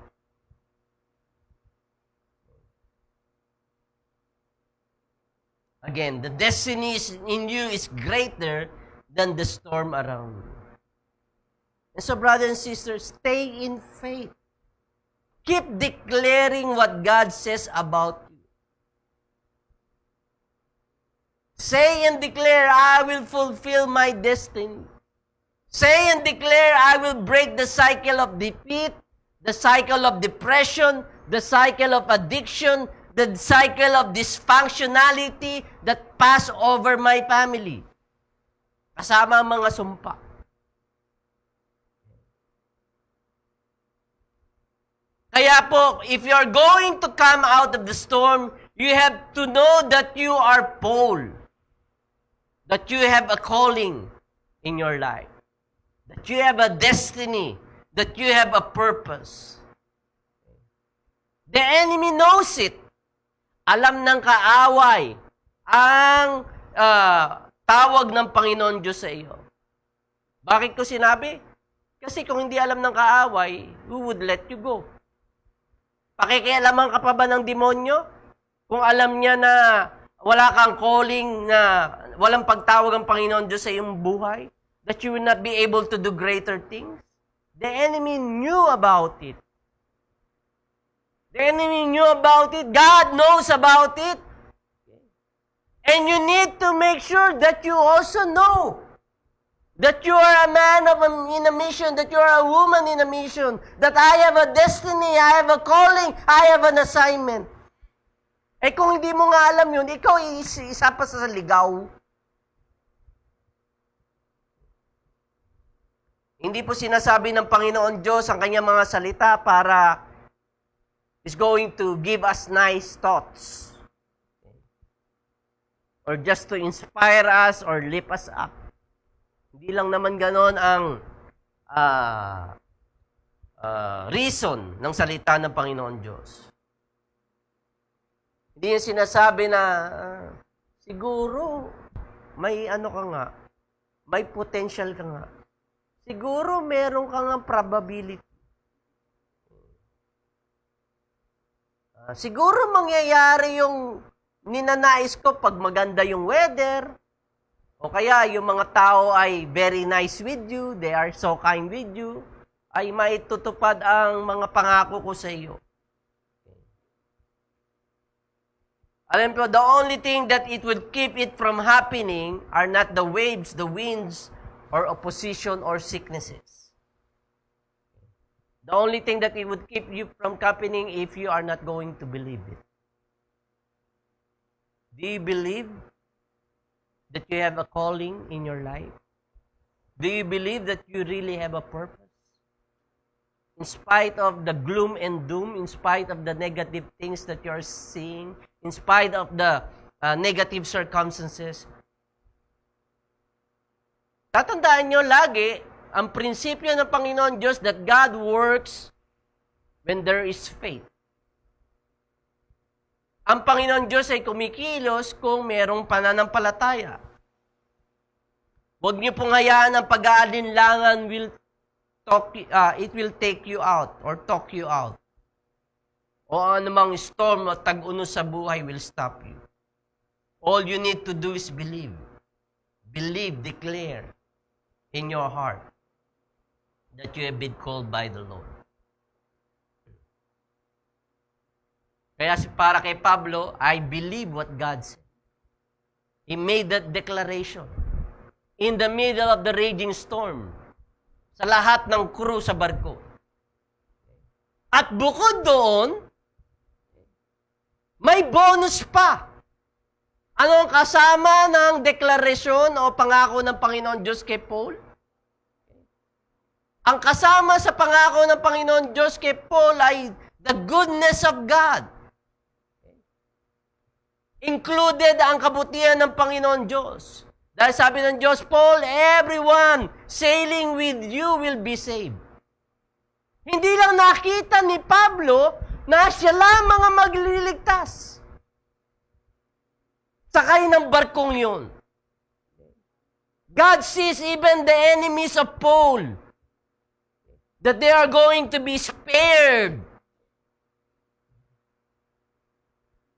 Again, the destiny in you is greater than the storm around you. And so, brothers and sisters, stay in faith. Keep declaring what God says about you. Say and declare, I will fulfill my destiny. Say and declare, I will break the cycle of defeat, the cycle of depression, the cycle of addiction, the cycle of dysfunctionality that pass over my family. Kasama ang mga sumpa. Kaya po, if you are going to come out of the storm, you have to know that you are Paul. That you have a calling in your life. That you have a destiny. That you have a purpose. The enemy knows it. Alam ng kaaway ang tawag ng Panginoon Diyos sa iyo. Bakit ko sinabi? Kasi kung hindi alam ng kaaway, who would let you go? Pakikialaman ka pa ba ng demonyo? Kung alam niya na wala kang calling, na walang pagtawag ang Panginoon Diyos sa iyong buhay, that you will not be able to do greater things? The enemy knew about it. The enemy knew about it. God knows about it. And you need to make sure that you also know that you are a man in a mission, that you are a woman in a mission, that I have a destiny, I have a calling, I have an assignment. Eh kung hindi mo nga alam yun, ikaw isa pa sa ligaw. Hindi po sinasabi ng Panginoon Diyos ang kanyang mga salita para is going to give us nice thoughts. Or just to inspire us or lift us up. Hindi lang naman ganon ang reason ng salita ng Panginoon Diyos. Hindi yung sinasabi na siguro may ano ka nga, may potential ka nga. Siguro meron ka nga probability. Siguro mangyayari yung ninanais ko pag maganda yung weather. O kaya yung mga tao ay very nice with you, they are so kind with you, ay maitutupad ang mga pangako ko sa iyo. Alam po, the only thing that it would keep it from happening are not the waves, the winds, or opposition or sicknesses. The only thing that it would keep you from happening if you are not going to believe it. Do you believe that you have a calling in your life? Do you believe that you really have a purpose? In spite of the gloom and doom, in spite of the negative things that you are seeing, in spite of the negative circumstances, tatandaan nyo lagi, ang prinsipyo ng Panginoon Diyos that God works when there is faith. Ang Panginoon Diyos ay kumikilos kung merong pananampalataya. Huwag niyo pong hayaan ang pag-aalinlangan it will take you out or talk you out. O anumang storm o tag-unos sa buhay will stop you. All you need to do is believe. Believe, declare in your heart that you have been called by the Lord. Kaya para kay Pablo, I believe what God said. He made that declaration in the middle of the raging storm, sa lahat ng crew sa barko. At bukod doon, may bonus pa. Ano ang kasama ng deklarasyon o pangako ng Panginoon Diyos kay Paul? Ang kasama sa pangako ng Panginoon Diyos kay Paul ay the goodness of God. Included ang kabutihan ng Panginoon Diyos. Dahil sabi ng Diyos, Paul, everyone sailing with you will be saved. Hindi lang nakita ni Pablo na siya lamang ang magliligtas. Sakay ng barkong yun. God sees even the enemies of Paul that they are going to be spared.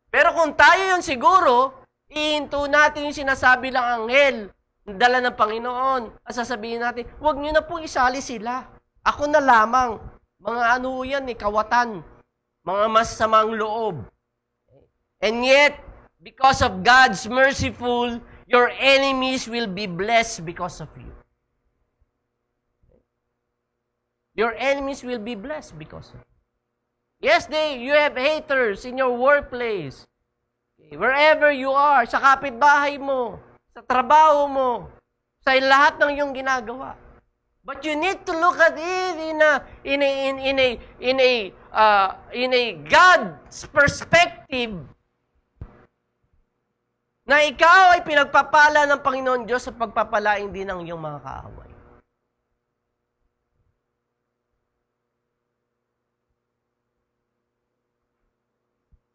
Pero kung tayo yun siguro, ihinto natin yung sinasabi ng anghel, dala ng Panginoon, at sasabihin natin, huwag nyo na pong isali sila. Ako na lamang. Mga ano yan, kawatan. Mga masamang loob. And yet, because of God's merciful, your enemies will be blessed because of you. Your enemies will be blessed because of you. Yes, you have haters in your workplace. Wherever you are, sa kapitbahay mo, sa trabaho mo, sa lahat ng iyong ginagawa. But you need to look at it in a God's perspective na ikaw ay pinagpapala ng Panginoon Diyos sa pagpapalain din ng iyong mga kaaway.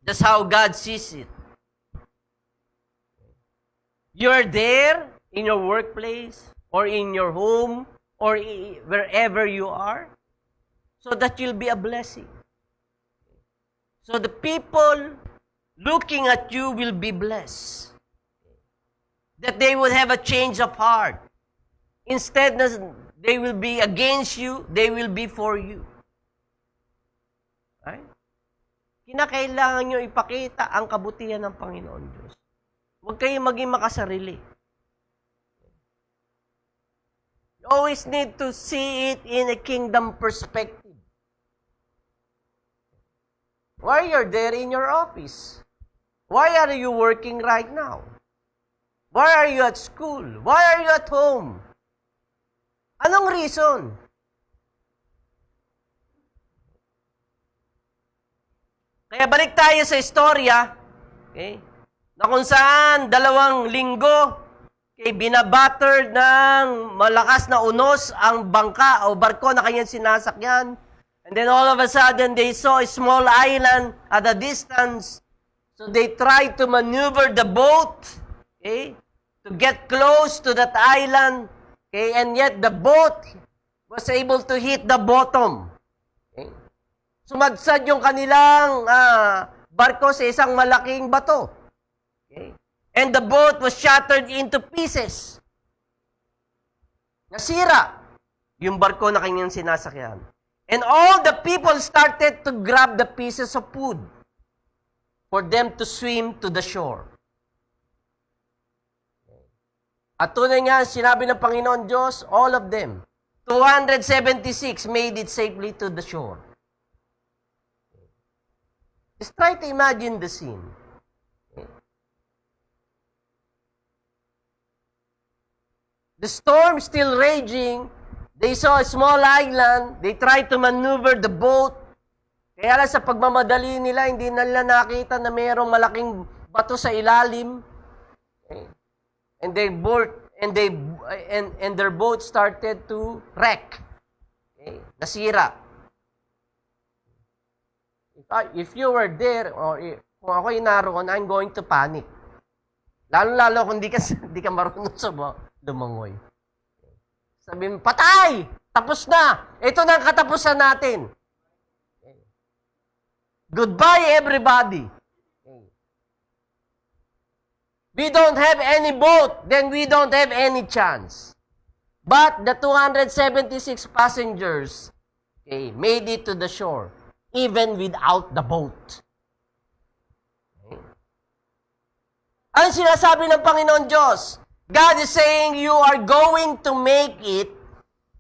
That's how God sees it. You're there in your workplace or in your home or wherever you are so that you'll be a blessing. So the people looking at you will be blessed. That they would have a change of heart. Instead, they will be against you, they will be for you. Right? Kinakailangan nyo ipakita ang kabutihan ng Panginoon Diyos. Huwag kayong maging makasarili. You always need to see it in a kingdom perspective. Why you're there in your office? Why are you working right now? Why are you at school? Why are you at home? Anong reason? Kaya balik tayo sa istorya, okay, na kung saan 2 linggo, okay, binabattered ng malakas na unos ang bangka o barko na kanyang sinasakyan. And then all of a sudden, they saw a small island at a distance. So they tried to maneuver the boat, okay, to get close to that island. Okay, and yet the boat was able to hit the bottom. Okay. Sumagsad yung kanilang barko sa isang malaking bato. Okay. And the boat was shattered into pieces. Nasira yung barko na kanyang sinasakyan. And all the people started to grab the pieces of wood for them to swim to the shore. At tunay nga, sinabi ng Panginoon Diyos, all of them, 276 made it safely to the shore. Just try to imagine the scene. The storm still raging. They saw a small island. They tried to maneuver the boat. Kaya lang sa pagmamadali nila, hindi nila nakita na mayroong malaking bato sa ilalim. Okay. And their boat started to wreck. Okay. Nasira. If you were there, or kung ako'y naroon, I'm going to panic. Lalo kung di ka marunong sa lumangoy. Sabi mo, patay! Tapos na! Ito na ang katapusan natin. Goodbye, everybody. We don't have any boat, then we don't have any chance. But the 276 passengers made it to the shore, even without the boat. Okay. Ang sinasabi ng Panginoon Diyos, God is saying you are going to make it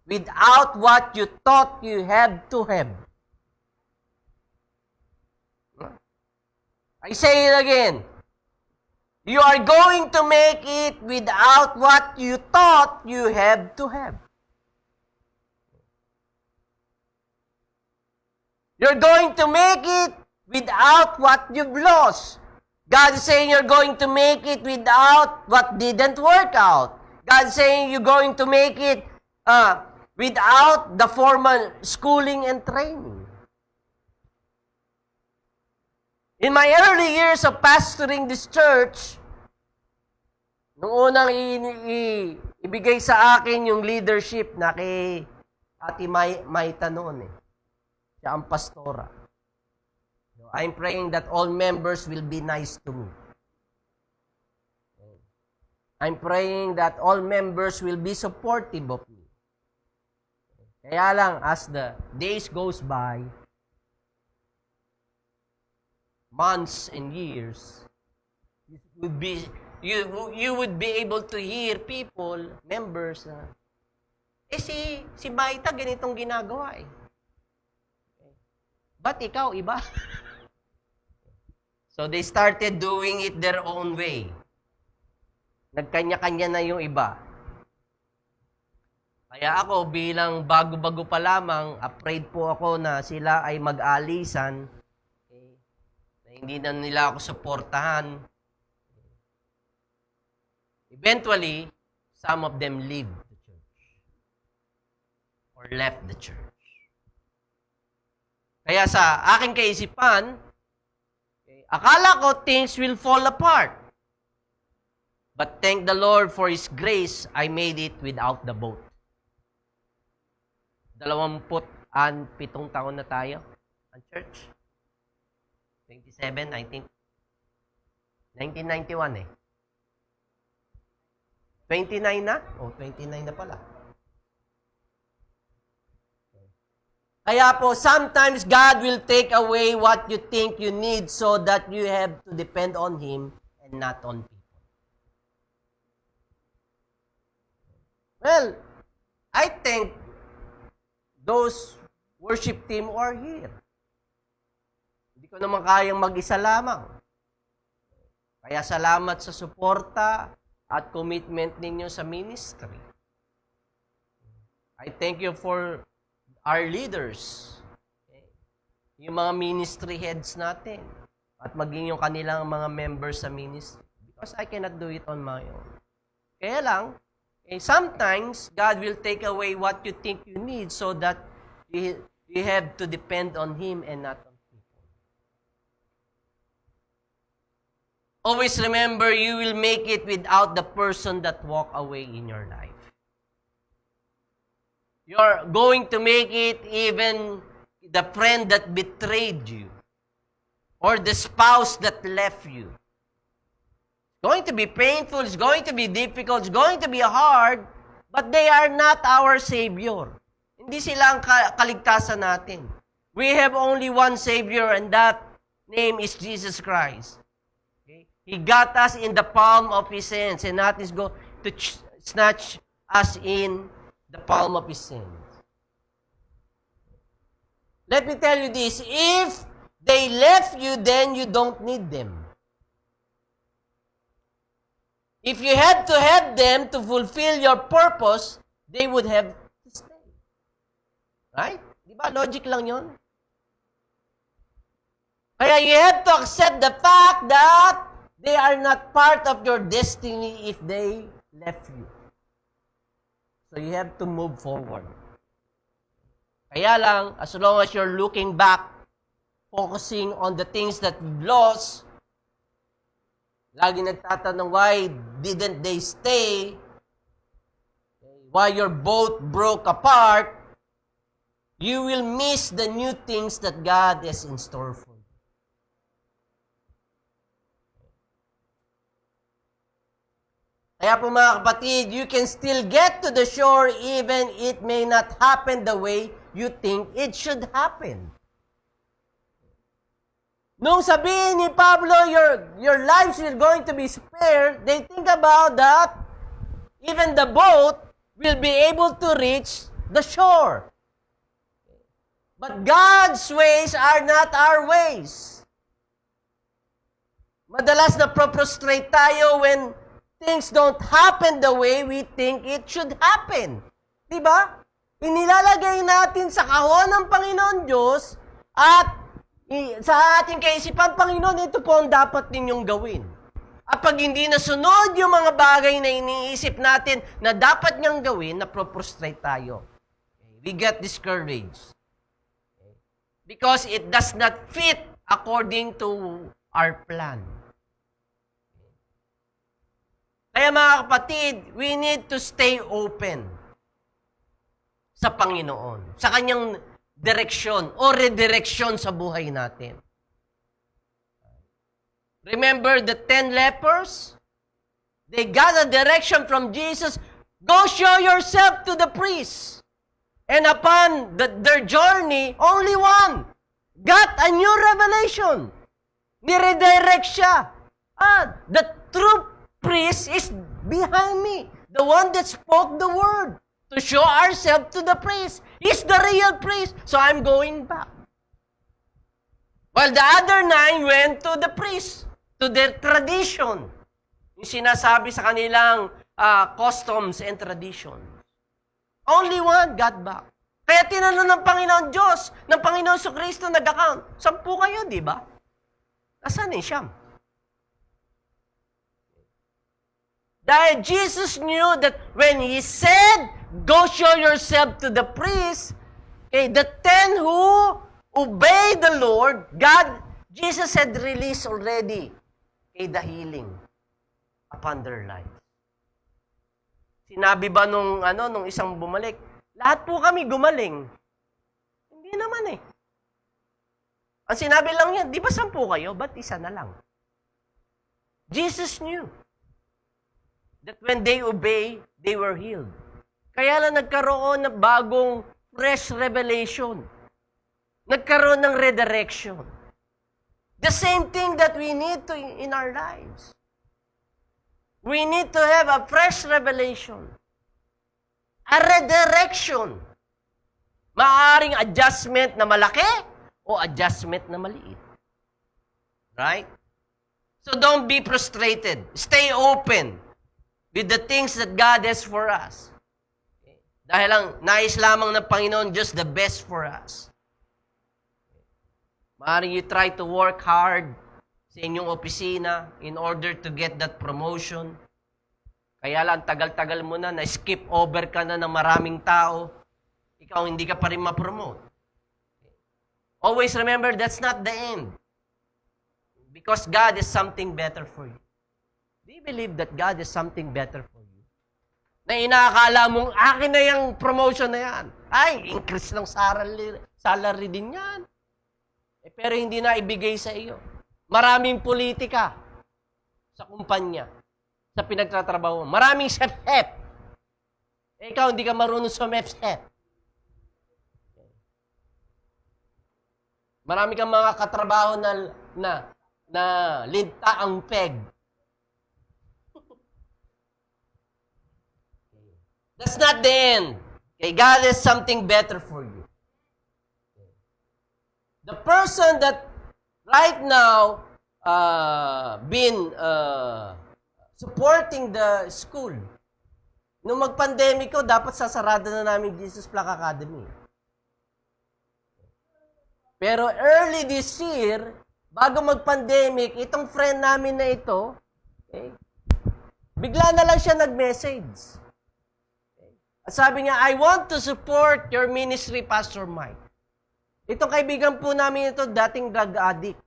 without what you thought you had to have. I say it again. You are going to make it without what you thought you had to have. You're going to make it without what you've lost. God is saying you're going to make it without what didn't work out. God is saying you're going to make it without the formal schooling and training. In my early years of pastoring this church, nung unang ibigay sa akin yung leadership na kay Ate Maita noon siya ang pastora. I'm praying that all members will be nice to me. I'm praying that all members will be supportive of me. Kaya lang, as the days goes by, months and years, you would be able to hear people, members, si Maita ganitong ginagawa Ba't ikaw iba? So they started doing it their own way. Nagkanya-kanya na yung iba. Kaya ako bilang bago-bago pa lamang, afraid po ako na sila ay mag-alisan. Na hindi na nila ako suportahan. Eventually, some of them leave the church. Or left the church. Kaya sa aking kaisipan, akala ko things will fall apart. But thank the Lord for His grace, I made it without the boat. 27 taon na tayo ang church. 27, 1991 29 na? 29 na pala. Kaya po, sometimes God will take away what you think you need so that you have to depend on Him and not on people. Well, I think those worship team are here. Hindi ko naman kayang mag-isa lamang. Kaya salamat sa suporta at commitment ninyo sa ministry. I thank you for our leaders, yung mga ministry heads natin, at maging yung kanilang mga members sa ministry. Because I cannot do it on my own. Kaya lang, sometimes, God will take away what you think you need so that you have to depend on Him and not on people. Always remember, you will make it without the person that walk away in your life. You're going to make it even the friend that betrayed you or the spouse that left you. It's going to be painful, it's going to be difficult, it's going to be hard, but they are not our Savior. Hindi sila ang kaligtasan natin. We have only one Savior and that name is Jesus Christ. Okay? He got us in the palm of His hands and that is going to snatch us in the palm of His hands. Let me tell you this, if they left you, then you don't need them. If you had to have them to fulfill your purpose, they would have to stay. Right? Di ba? Logic lang yun. Kaya you have to accept the fact that they are not part of your destiny if they left you. So you have to move forward. Kaya lang, as long as you're looking back, focusing on the things that you've lost, lagi nagtatanong, why didn't they stay? Why your boat broke apart? You will miss the new things that God has in store for you. Kaya po mga kapatid, you can still get to the shore even it may not happen the way you think it should happen. Nung sabihin ni Pablo, your lives are going to be spared, they think about that, even the boat will be able to reach the shore. But God's ways are not our ways. Madalas na prostrate tayo when things don't happen the way we think it should happen. Diba? Inilalagay natin sa kahon ng Panginoon Diyos At sa ating kaisipan, Panginoon, ito po ang dapat ninyong gawin. At pag hindi nasunod yung mga bagay na iniisip natin na dapat niyang gawin, na-prostrate tayo. We get discouraged. Because it does not fit according to our plan. Kaya mga kapatid, we need to stay open sa Panginoon, sa kanyang direksyon o redireksyon sa buhay natin. Remember the 10 lepers? They got a direction from Jesus. Go show yourself to the priest. And upon their journey, only one got a new revelation. Niredirect siya. The true priest is behind me. The one that spoke the word. To show ourselves to the priest. He's the real priest. So I'm going back. While the other 9 went to the priest. To their tradition. Yung sinasabi sa kanilang customs and tradition. Only one got back. Kaya tinanong ng Panginoon Diyos, ng Panginoon Kristo, nag-account. 10 kayo, di ba? Nasaan eh, Siyam? Dahil Jesus knew that when He said, go show yourself to the priest, okay, the 10 who obey the Lord, Jesus had released already the healing upon their life. Sinabi ba nung isang bumalik, lahat po kami gumaling. Hindi naman eh. Ang sinabi lang niya, di ba 10 kayo? Ba't isa na lang? Jesus knew that when they obey, they were healed. Kaya lang nagkaroon ng bagong fresh revelation. Nagkaroon ng redirection. The same thing that we need to in our lives. We need to have a fresh revelation. A redirection. Maaring adjustment na malaki o adjustment na maliit. Right? So don't be frustrated. Stay open with the things that God has for us. Okay? Dahil lang, nais lamang ng Panginoon just the best for us. Maaring you try to work hard sa inyong opisina in order to get that promotion. Kaya lang, tagal-tagal mo na-skip over ka na ng maraming tao, ikaw hindi ka pa rin ma-promote. Always remember, that's not the end. Because God has something better for you. Do you believe that God has something better for you? Na inaakala mong, akin na yung promotion na yan. Ay, increase ng salary din yan. Pero hindi na ibigay sa iyo. Maraming politika sa kumpanya, sa pinagtatrabaho. Maraming chef-chef. Ikaw, hindi ka marunong sa chef-chef. Marami kang mga katrabaho na linta ang peg. That's not the end. Okay, God has something better for you. The person that right now been supporting the school, nung mag-pandemic ko, dapat sasarado na namin Jesus Black Academy. Pero early this year, bago mag-pandemic, itong friend namin na ito, okay, bigla na lang siya nag-message. Okay. At sabi niya, I want to support your ministry, Pastor Mike. Itong kaibigan po namin ito, dating drug addict.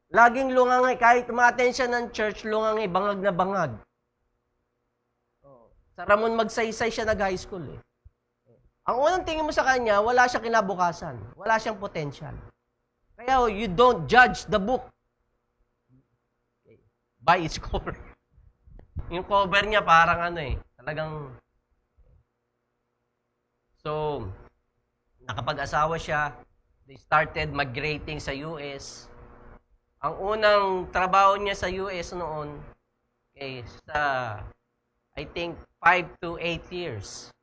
Laging lungangay, kahit umaten siya ng church, lungangay, bangag na bangag. Sa Ramon Magsaysay siya nag-high school eh. Ang unang tingin mo sa kanya, wala siyang kinabukasan. Wala siyang potential. Kaya you don't judge the book by its cover. Yung cover niya parang talagang... So, nakapag-asawa siya. They started migrating sa US. Ang unang trabaho niya sa US noon, I think 5 to 8 years.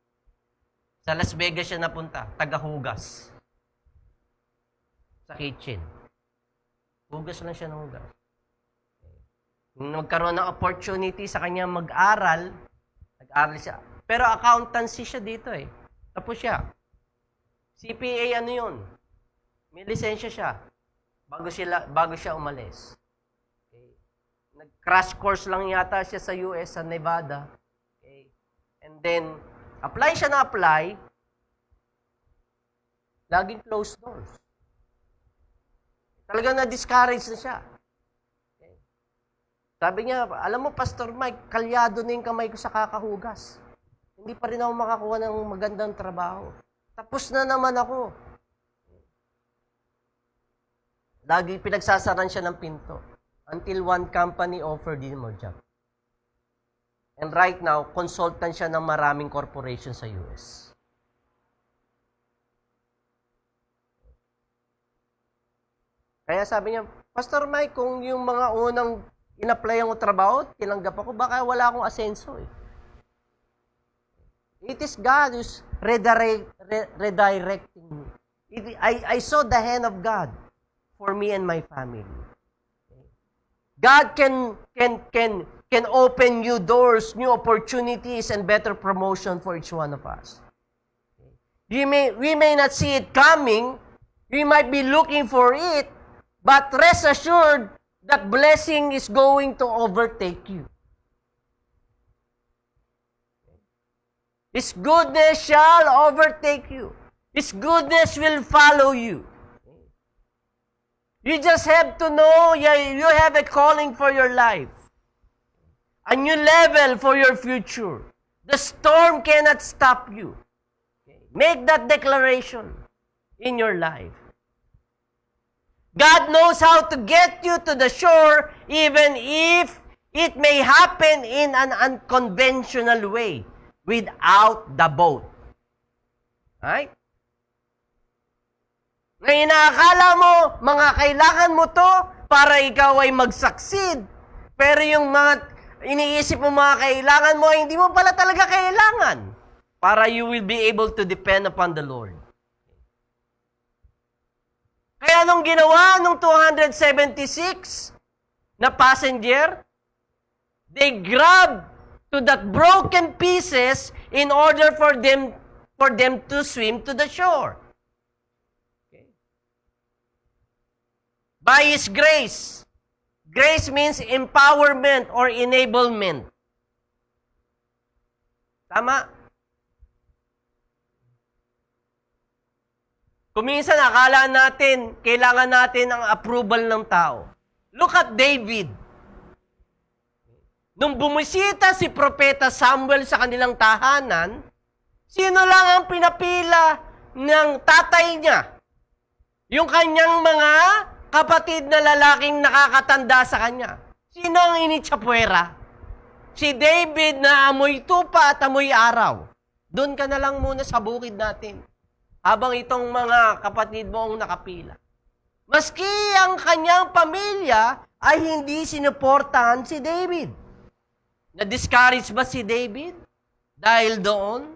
Sa Las Vegas siya napunta, taga-hugas. Sa kitchen. Hugas lang siya ng hugas. Nung nagkaroon ng opportunity sa kanya mag-aral, nag-aral siya. Pero accountancy siya dito eh. Tapos siya. CPA yun? May lisensya siya. Bago siya umalis. Okay. Nag-crash course lang yata siya sa US, sa Nevada. Okay. And then, apply siya na apply. Laging closed doors. Talagang na-discourage na siya. Okay. Sabi niya, alam mo, Pastor Mike, kalyado na yung kamay ko sa kakahugas. Hindi pa rin ako makakuha ng magandang trabaho. Tapos na naman ako. Lagi pinagsasaran siya ng pinto until one company offered him a job. And right now, consultant siya ng maraming corporation sa US. Kaya sabi niya, Pastor Mike, kung yung mga unang in-applyan ko trabaho, tinanggap ako, baka wala akong asenso eh. It is God who's redirecting me. I saw the hand of God for me and my family. God can open new doors, new opportunities, and better promotion for each one of us. We may not see it coming, we might be looking for it, but rest assured that blessing is going to overtake you. His goodness shall overtake you. His goodness will follow you. You just have to know you have a calling for your life. A new level for your future. The storm cannot stop you. Make that declaration in your life. God knows how to get you to the shore even if it may happen in an unconventional way without the boat. Right? Na inaakala mo, mga kailangan mo to para ikaw ay mag-succeed. Pero yung mga iniisip mo mga kailangan mo, hindi mo pala talaga kailangan para you will be able to depend upon the Lord. Kaya nung ginawa nung 276 na passenger, they grabbed to that broken pieces in order for them to swim to the shore. By His grace. Grace means empowerment or enablement. Tama? Kuminsan, akala natin, kailangan natin ang approval ng tao. Look at David. Nung bumisita si Propeta Samuel sa kanilang tahanan, sino lang ang pinapila ng tatay niya? Yung kanyang mga kapatid na lalaking nakakatanda sa kanya. Sino ang initsapwera? Si David na amoy tupa at amoy araw. Doon ka na lang muna sa bukid natin. Habang itong mga kapatid mo ang nakapila. Maski ang kanyang pamilya ay hindi sinuportahan si David. Na-discourage ba si David? Dahil doon?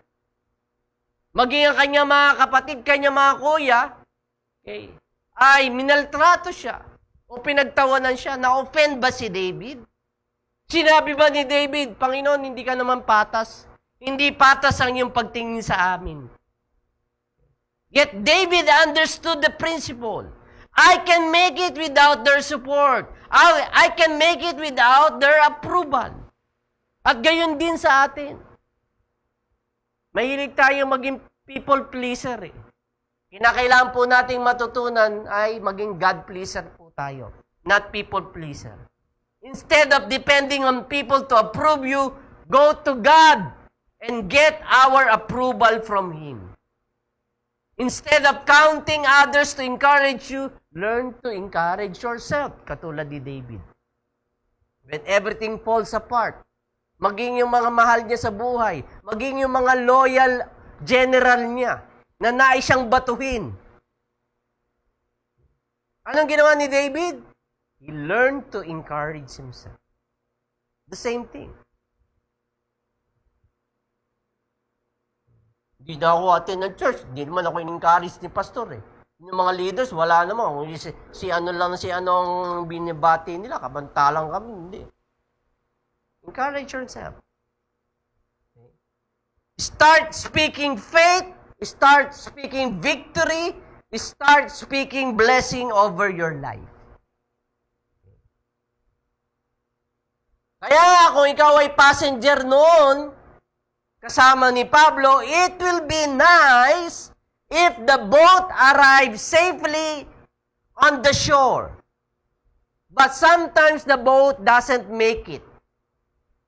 Maging ang kanyang mga kapatid, kanyang mga kuya, okay, ay minaltrato siya o pinagtawanan siya. Na-offend ba si David? Sinabi ba ni David, Panginoon, hindi ka naman patas. Hindi patas ang iyong pagtingin sa amin. Yet David understood the principle. I can make it without their support. I can make it without their approval. At gayon din sa atin. Mahilig tayong maging people pleaser eh. Kinakailangan po nating matutunan ay maging God pleaser po tayo, not people pleaser. Instead of depending on people to approve you, go to God and get our approval from Him. Instead of counting others to encourage you, learn to encourage yourself, katulad ni David. When everything falls apart, maging yung mga mahal niya sa buhay, maging yung mga loyal general niya, na nais siyang batuhin. Anong ginawa ni David? He learned to encourage himself. The same thing. Hindi na ako attend ng church. Hindi naman ako in-encourage ni pastor eh. Yung mga leaders, wala naman. Si ano ang binibati nila. Kabantalang kami. Hindi. Encourage yourself. Start speaking faith. Start speaking victory. start speaking blessing over your life. Kaya kung ikaw ay passenger noon, kasama ni Pablo, it will be nice if the boat arrives safely on the shore. But sometimes the boat doesn't make it.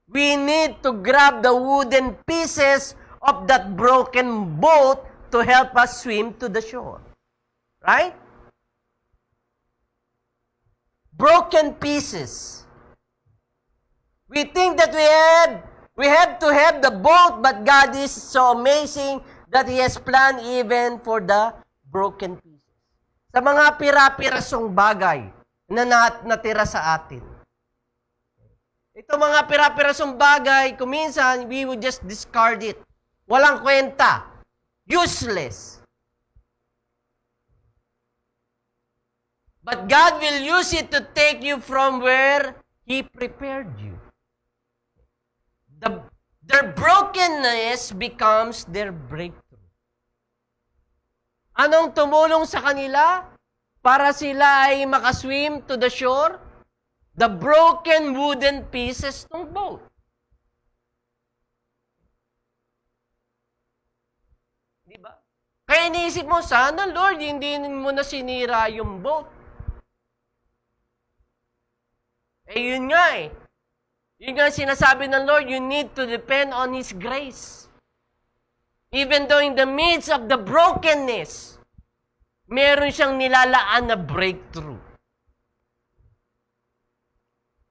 We need to grab the wooden pieces of that broken boat to help us swim to the shore. Right? Broken pieces. We think that we have to have the boat, but God is so amazing that He has planned even for the broken pieces. Sa mga pira-pirasong bagay na natira sa atin. Ito mga pira-pirasong bagay, kuminsan, we would just discard it. Walang kwenta. Useless. But God will use it to take you from where He prepared you. Their brokenness becomes their breakthrough. Anong tumulong sa kanila para sila ay makaswim to the shore? The broken wooden pieces ng boat. Di ba? Kaya iniisip mo, sana Lord, hindi mo na sinira yung boat. Yun nga eh. Yun nga sinasabi ng Lord, you need to depend on His grace. Even though in the midst of the brokenness, meron siyang nilalaan na breakthrough.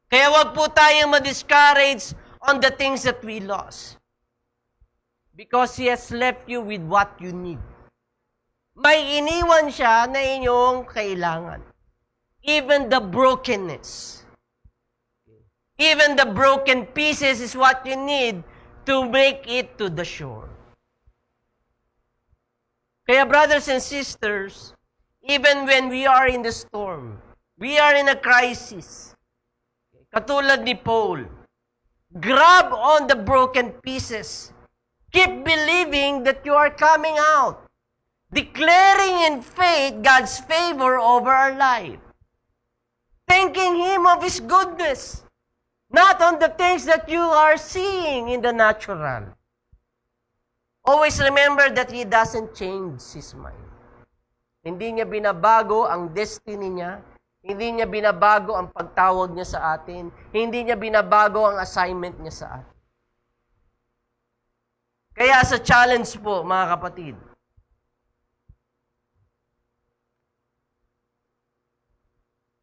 Kaya wag po tayong ma-discourage on the things that we lost. Because He has left you with what you need. May iniwan siya na inyong kailangan. Even the brokenness. Even the broken pieces is what you need to make it to the shore. Kaya brothers and sisters, even when we are in the storm, we are in a crisis, katulad ni Paul, grab on the broken pieces. Keep believing that you are coming out. Declaring in faith God's favor over our life. Thanking Him of His goodness. Not on the things that you are seeing in the natural. Always remember that He doesn't change His mind. Hindi niya binabago ang destiny niya. Hindi niya binabago ang pagtawag niya sa atin. Hindi niya binabago ang assignment niya sa atin. Kaya sa challenge po, mga kapatid,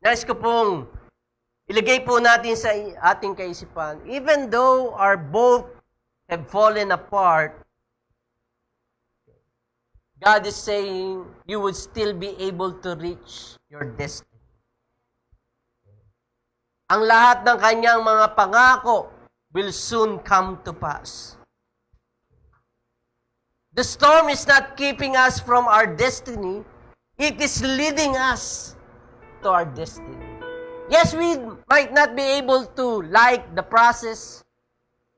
nais ko pong ilagay po natin sa ating kaisipan, even though our boat have fallen apart, God is saying you would still be able to reach your destiny. Ang lahat ng kanyang mga pangako will soon come to pass. The storm is not keeping us from our destiny. It is leading us to our destiny. Yes, we might not be able to like the process.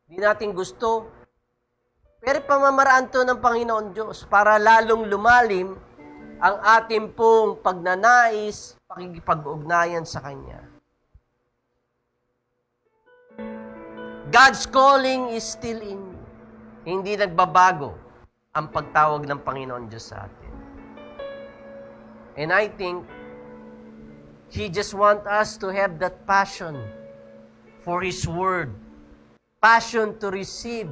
Hindi natin gusto. Pero pamamaraan to ng Panginoon Diyos para lalong lumalim ang ating pong pagnanais, pakikipag-ugnayan sa Kanya. God's calling is still in you. Hindi nagbabago ang pagtawag ng Panginoon Diyos sa atin. And I think He just wants us to have that passion for His Word. Passion to receive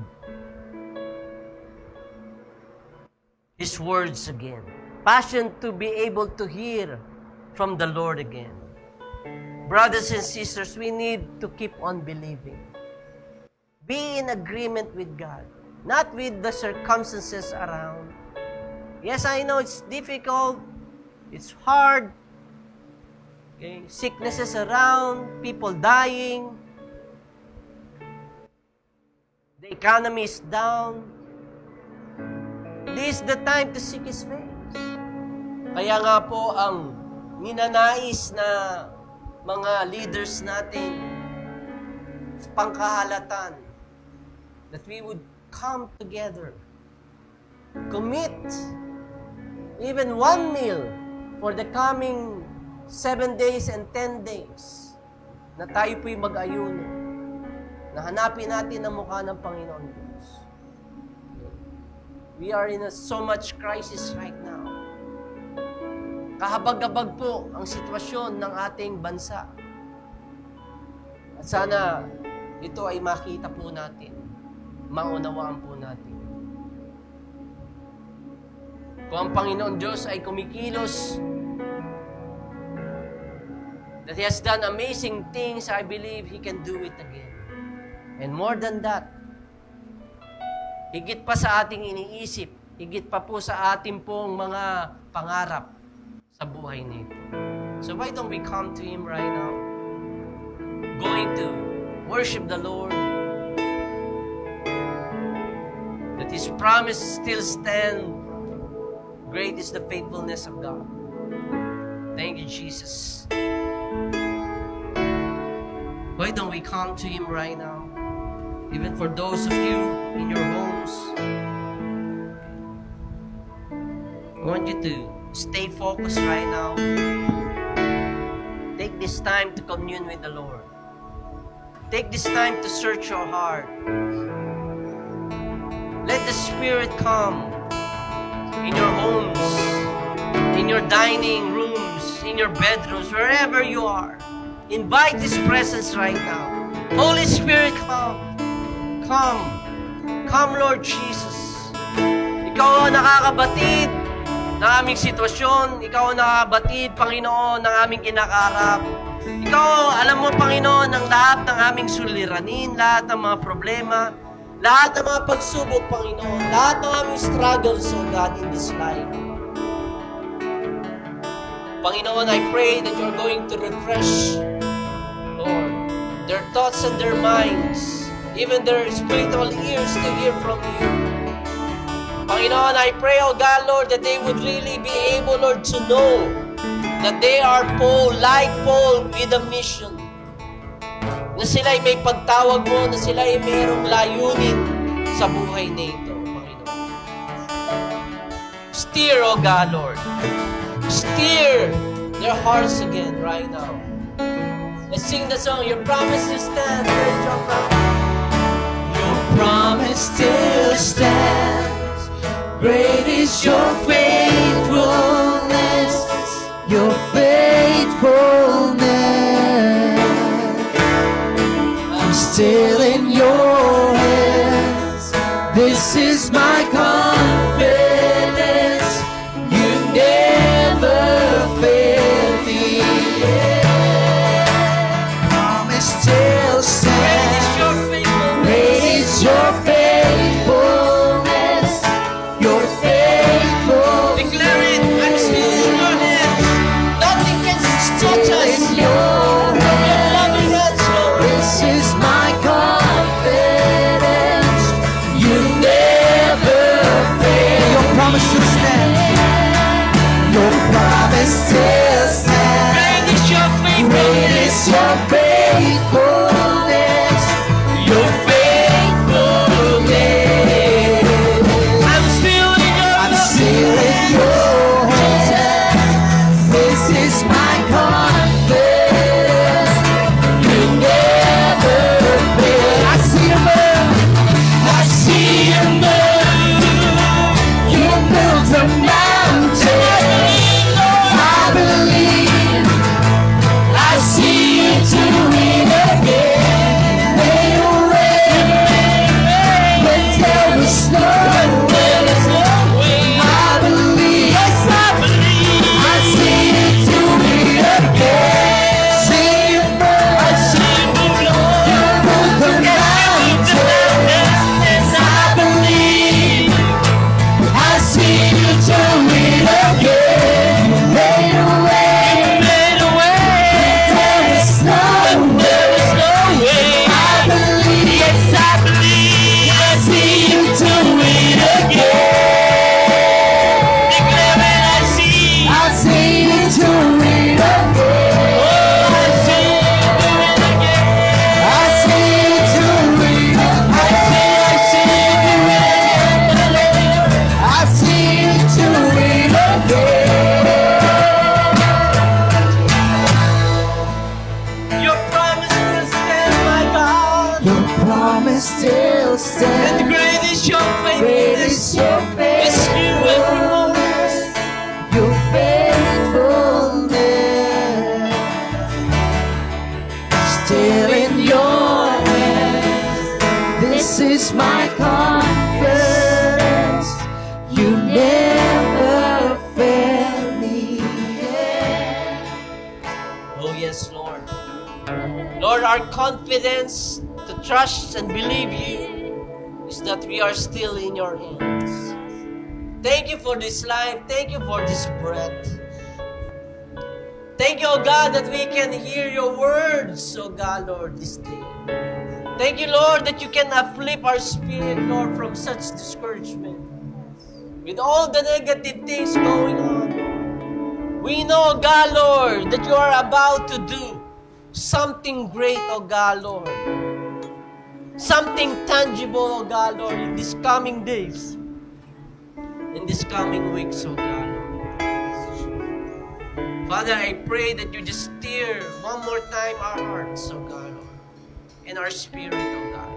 His words again. Passion to be able to hear from the Lord again. Brothers and sisters, we need to keep on believing. Be in agreement with God, not with the circumstances around. Yes, I know it's difficult. It's hard. Okay? Sicknesses around, people dying. The economy is down. This is the time to seek His face. Kaya nga po ang ninanais na mga leaders natin pangkahalatan that we would come together, commit even one meal for the coming 7 days and 10 days na tayo po'y mag-ayuno, na hanapin natin ang mukha ng Panginoon Diyos. We are in so much crisis right now. Kahabag-habag po ang sitwasyon ng ating bansa. At sana ito ay makita po natin, maunawaan po natin. Kung ang Panginoon Diyos ay kumikilos, that He has done amazing things, I believe He can do it again. And more than that, higit pa sa ating iniisip, higit pa po sa ating pong mga pangarap sa buhay nito. So why don't we come to Him right now? Going to worship the Lord. That His promise still stand. Great is the faithfulness of God. Thank you, Jesus. Why don't we come to Him right now? Even for those of you in your homes, I want you to stay focused right now. Take this time to commune with the Lord. Take this time to search your heart. Let the Spirit come in your homes, in your dining rooms, in your bedrooms, wherever you are. Invite His presence right now. Holy Spirit, come. Come. Come, Lord Jesus. Ikaw ang nakakabatid ng aming sitwasyon. Ikaw ang nakakabatid, Panginoon, ng aming kinakaharap. Ikaw, alam mo, Panginoon, ang lahat ng aming suliranin, lahat ng mga problema, lahat ng mga pagsubok, Panginoon, lahat ng aming struggles, oh God, in this life. Panginoon, I pray that you're going to refresh, Lord, their thoughts and their minds, even their spiritual ears to hear from you. Panginoon, I pray, oh God, Lord, that they would really be able, Lord, to know that they are Paul, like Paul, with a mission. Na sila ay may pagtawag mo, na sila ay mayroong layunin sa buhay na ito, Panginoon. Steer, oh God, Lord. Steer their hearts again right now. Let's sing the song, Your Promise to Stand. Praise Your promise. Your promise still stands. Great is your faithfulness. Your faithfulness. I'm still in your hands. This is my confidence. You never fail me. Promise still stands. Great is your faithfulness. Your faithfulness. Declare it, I'm still in your hands. Nothing can touch us. In your Your loving hands, Lord. This is my confidence. You never still And stand. great is your Great is faithfulness. your It's new every moment. your faithfulness. Still in your hands. This is my confidence. You never fail me yet. Oh, yes, Lord. Lord, our confidence to trust and believe you is that we are still in your hands. Thank you for this life. Thank you for this breath. Thank you, oh God, that we can hear your words, oh God, Lord, this day. Thank you, Lord, that you can uplift our spirit, Lord, from such discouragement. With all the negative things going on, we know, God, Lord, that you are about to do something great, oh God, Lord. Something tangible, oh God, Lord, in these coming days, in these coming weeks, oh God, Lord. Father, I pray that you just stir one more time our hearts, oh God, Lord, and our spirit, oh God.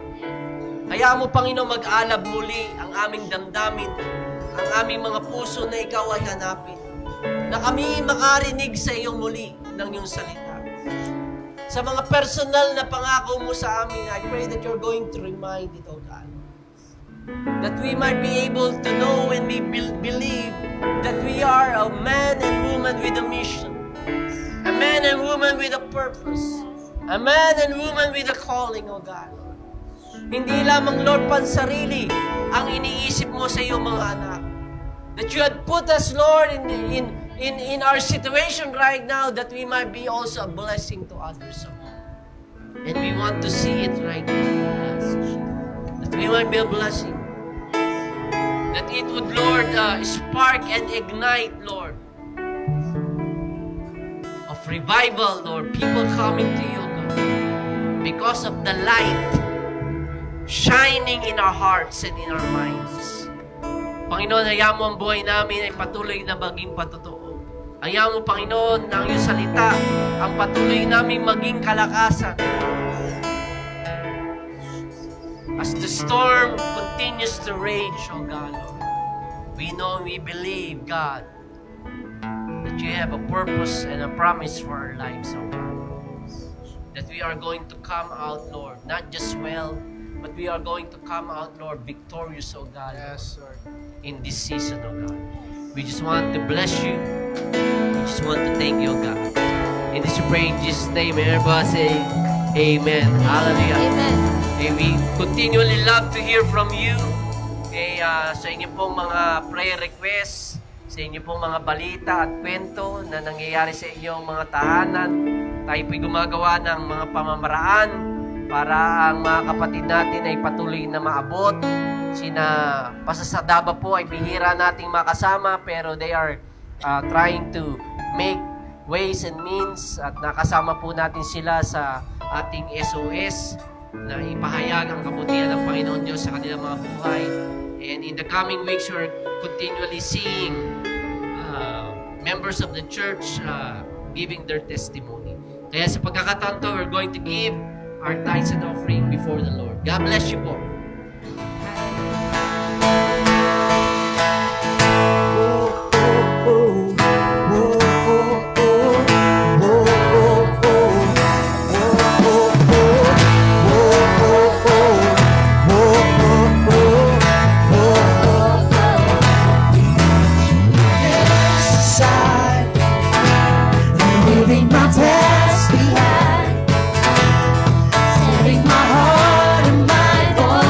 Hayaan mo, Panginoon, mag-alab muli ang aming damdamin, ang aming mga puso na ikaw ay hanapin, na kami makarinig sa iyo muli ng iyong salita. Sa mga personal na pangako mo sa amin, I pray that you're going to remind it, oh God. That we might be able to know and we believe that we are a man and woman with a mission. A man and woman with a purpose. A man and woman with a calling, oh God. Hindi lamang, Lord, pansarili ang iniisip mo sa iyong mga anak. That you had put us, Lord, in our situation right now, that we might be also a blessing to others. And we want to see it right now. That we might be a blessing. That it would, Lord, spark and ignite, Lord, of revival, Lord. People coming to you, God, because of the light shining in our hearts and in our minds. Panginoon, hayaan mo ang buhay namin ay patuloy na maging patotoo. Hayaan mo, Panginoon, na ang iyong salita ang patuloy namin maging kalakasan. As the storm continues to rage, oh God, Lord, we know and we believe, God, that you have a purpose and a promise for our lives, oh God. That we are going to come out, Lord, not just well, but we are going to come out, Lord, victorious, oh God, Yes, Lord. in this season, oh God. We just want to bless you. We just want to thank you, oh God. In this prayer, in Jesus' name, everybody say, Amen. Hallelujah. Amen. Okay, we continually love to hear from you. Okay, sa inyo pong mga prayer requests, sa inyo pong mga balita at kwento na nangyayari sa inyong mga tahanan. Tayo po'y gumagawa ng mga pamamaraan para ang mga kapatid natin ay patuloy na maabot. Sina Pasasadaba po ay bihira nating makasama, pero they are trying to make ways and means at nakasama po natin sila sa ating SOS na ipahayag ang kabutihan ng Panginoon Diyos sa kanilang mga buhay. And in the coming weeks, we're continually seeing members of the church giving their testimony. Kaya sa pagkakataon to, we're going to give our tithes and offering before the Lord. God bless you po. Leaving my past behind, setting my heart and mind for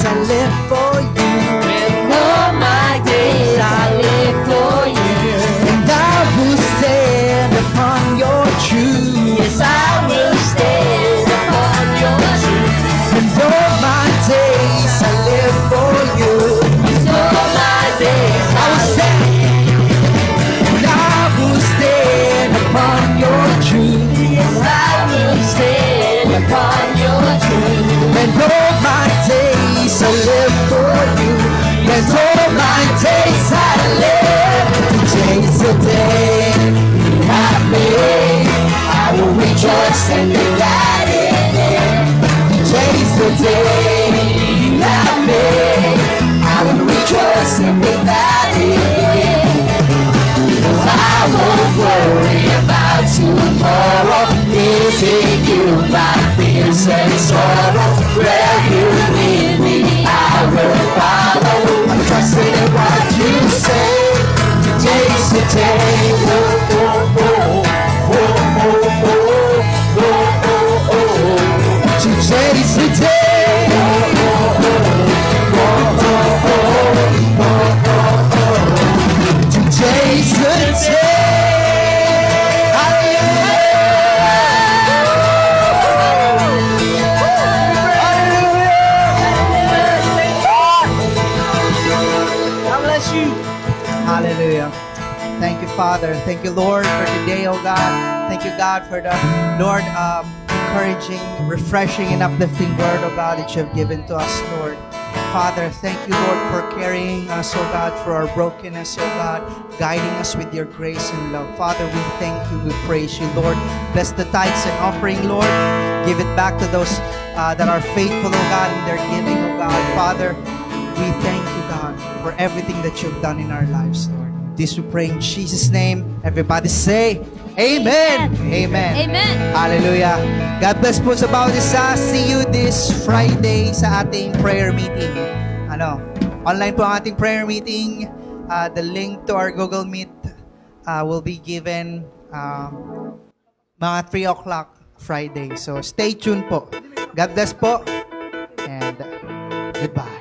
I live for you. All my days I live for you. And I will stand upon your truth. Yes, I will stand upon your truth. And all my days I live for you. All my days I will stand. And I will stand upon your truth. yes, I will stand upon your truth. And all my days I live for you. And all my days I live. Today's the day you have made. I will rejoice and be glad in it. Today's the day you have made. I will rejoice and be glad in it. I won't worry about tomorrow. He'll take you by fears and sorrow. Where you lead me, I will follow. I'm trusting in what you say. Today's the day. Oh, oh, oh. Oh, oh, oh. Oh, oh, oh. Today's the day. Oh, oh, oh. Oh, oh, oh. Oh, oh, oh. Today's the day. Hallelujah. Thank you, Father. Thank you, Lord, for today, oh God. Thank you, God, for the, Lord, encouraging, refreshing, and uplifting word, oh God, that you have given to us, Lord. Father, thank you, Lord, for carrying us, oh God, for our brokenness, oh God, guiding us with your grace and love. Father, we thank you, we praise you, Lord. Bless the tithes and offering, Lord. Give it back to those that are faithful, oh God, in their giving, oh God. Father, we thank you, God, for everything that you've done in our lives, Lord. This we pray in Jesus' name. Everybody say, Amen. Amen. Amen. Hallelujah. God bless po sa bawat isa. See you this Friday sa ating prayer meeting. Online po ang ating prayer meeting. The link to our Google Meet will be given mga 3 o'clock Friday. So stay tuned po. God bless po. And goodbye.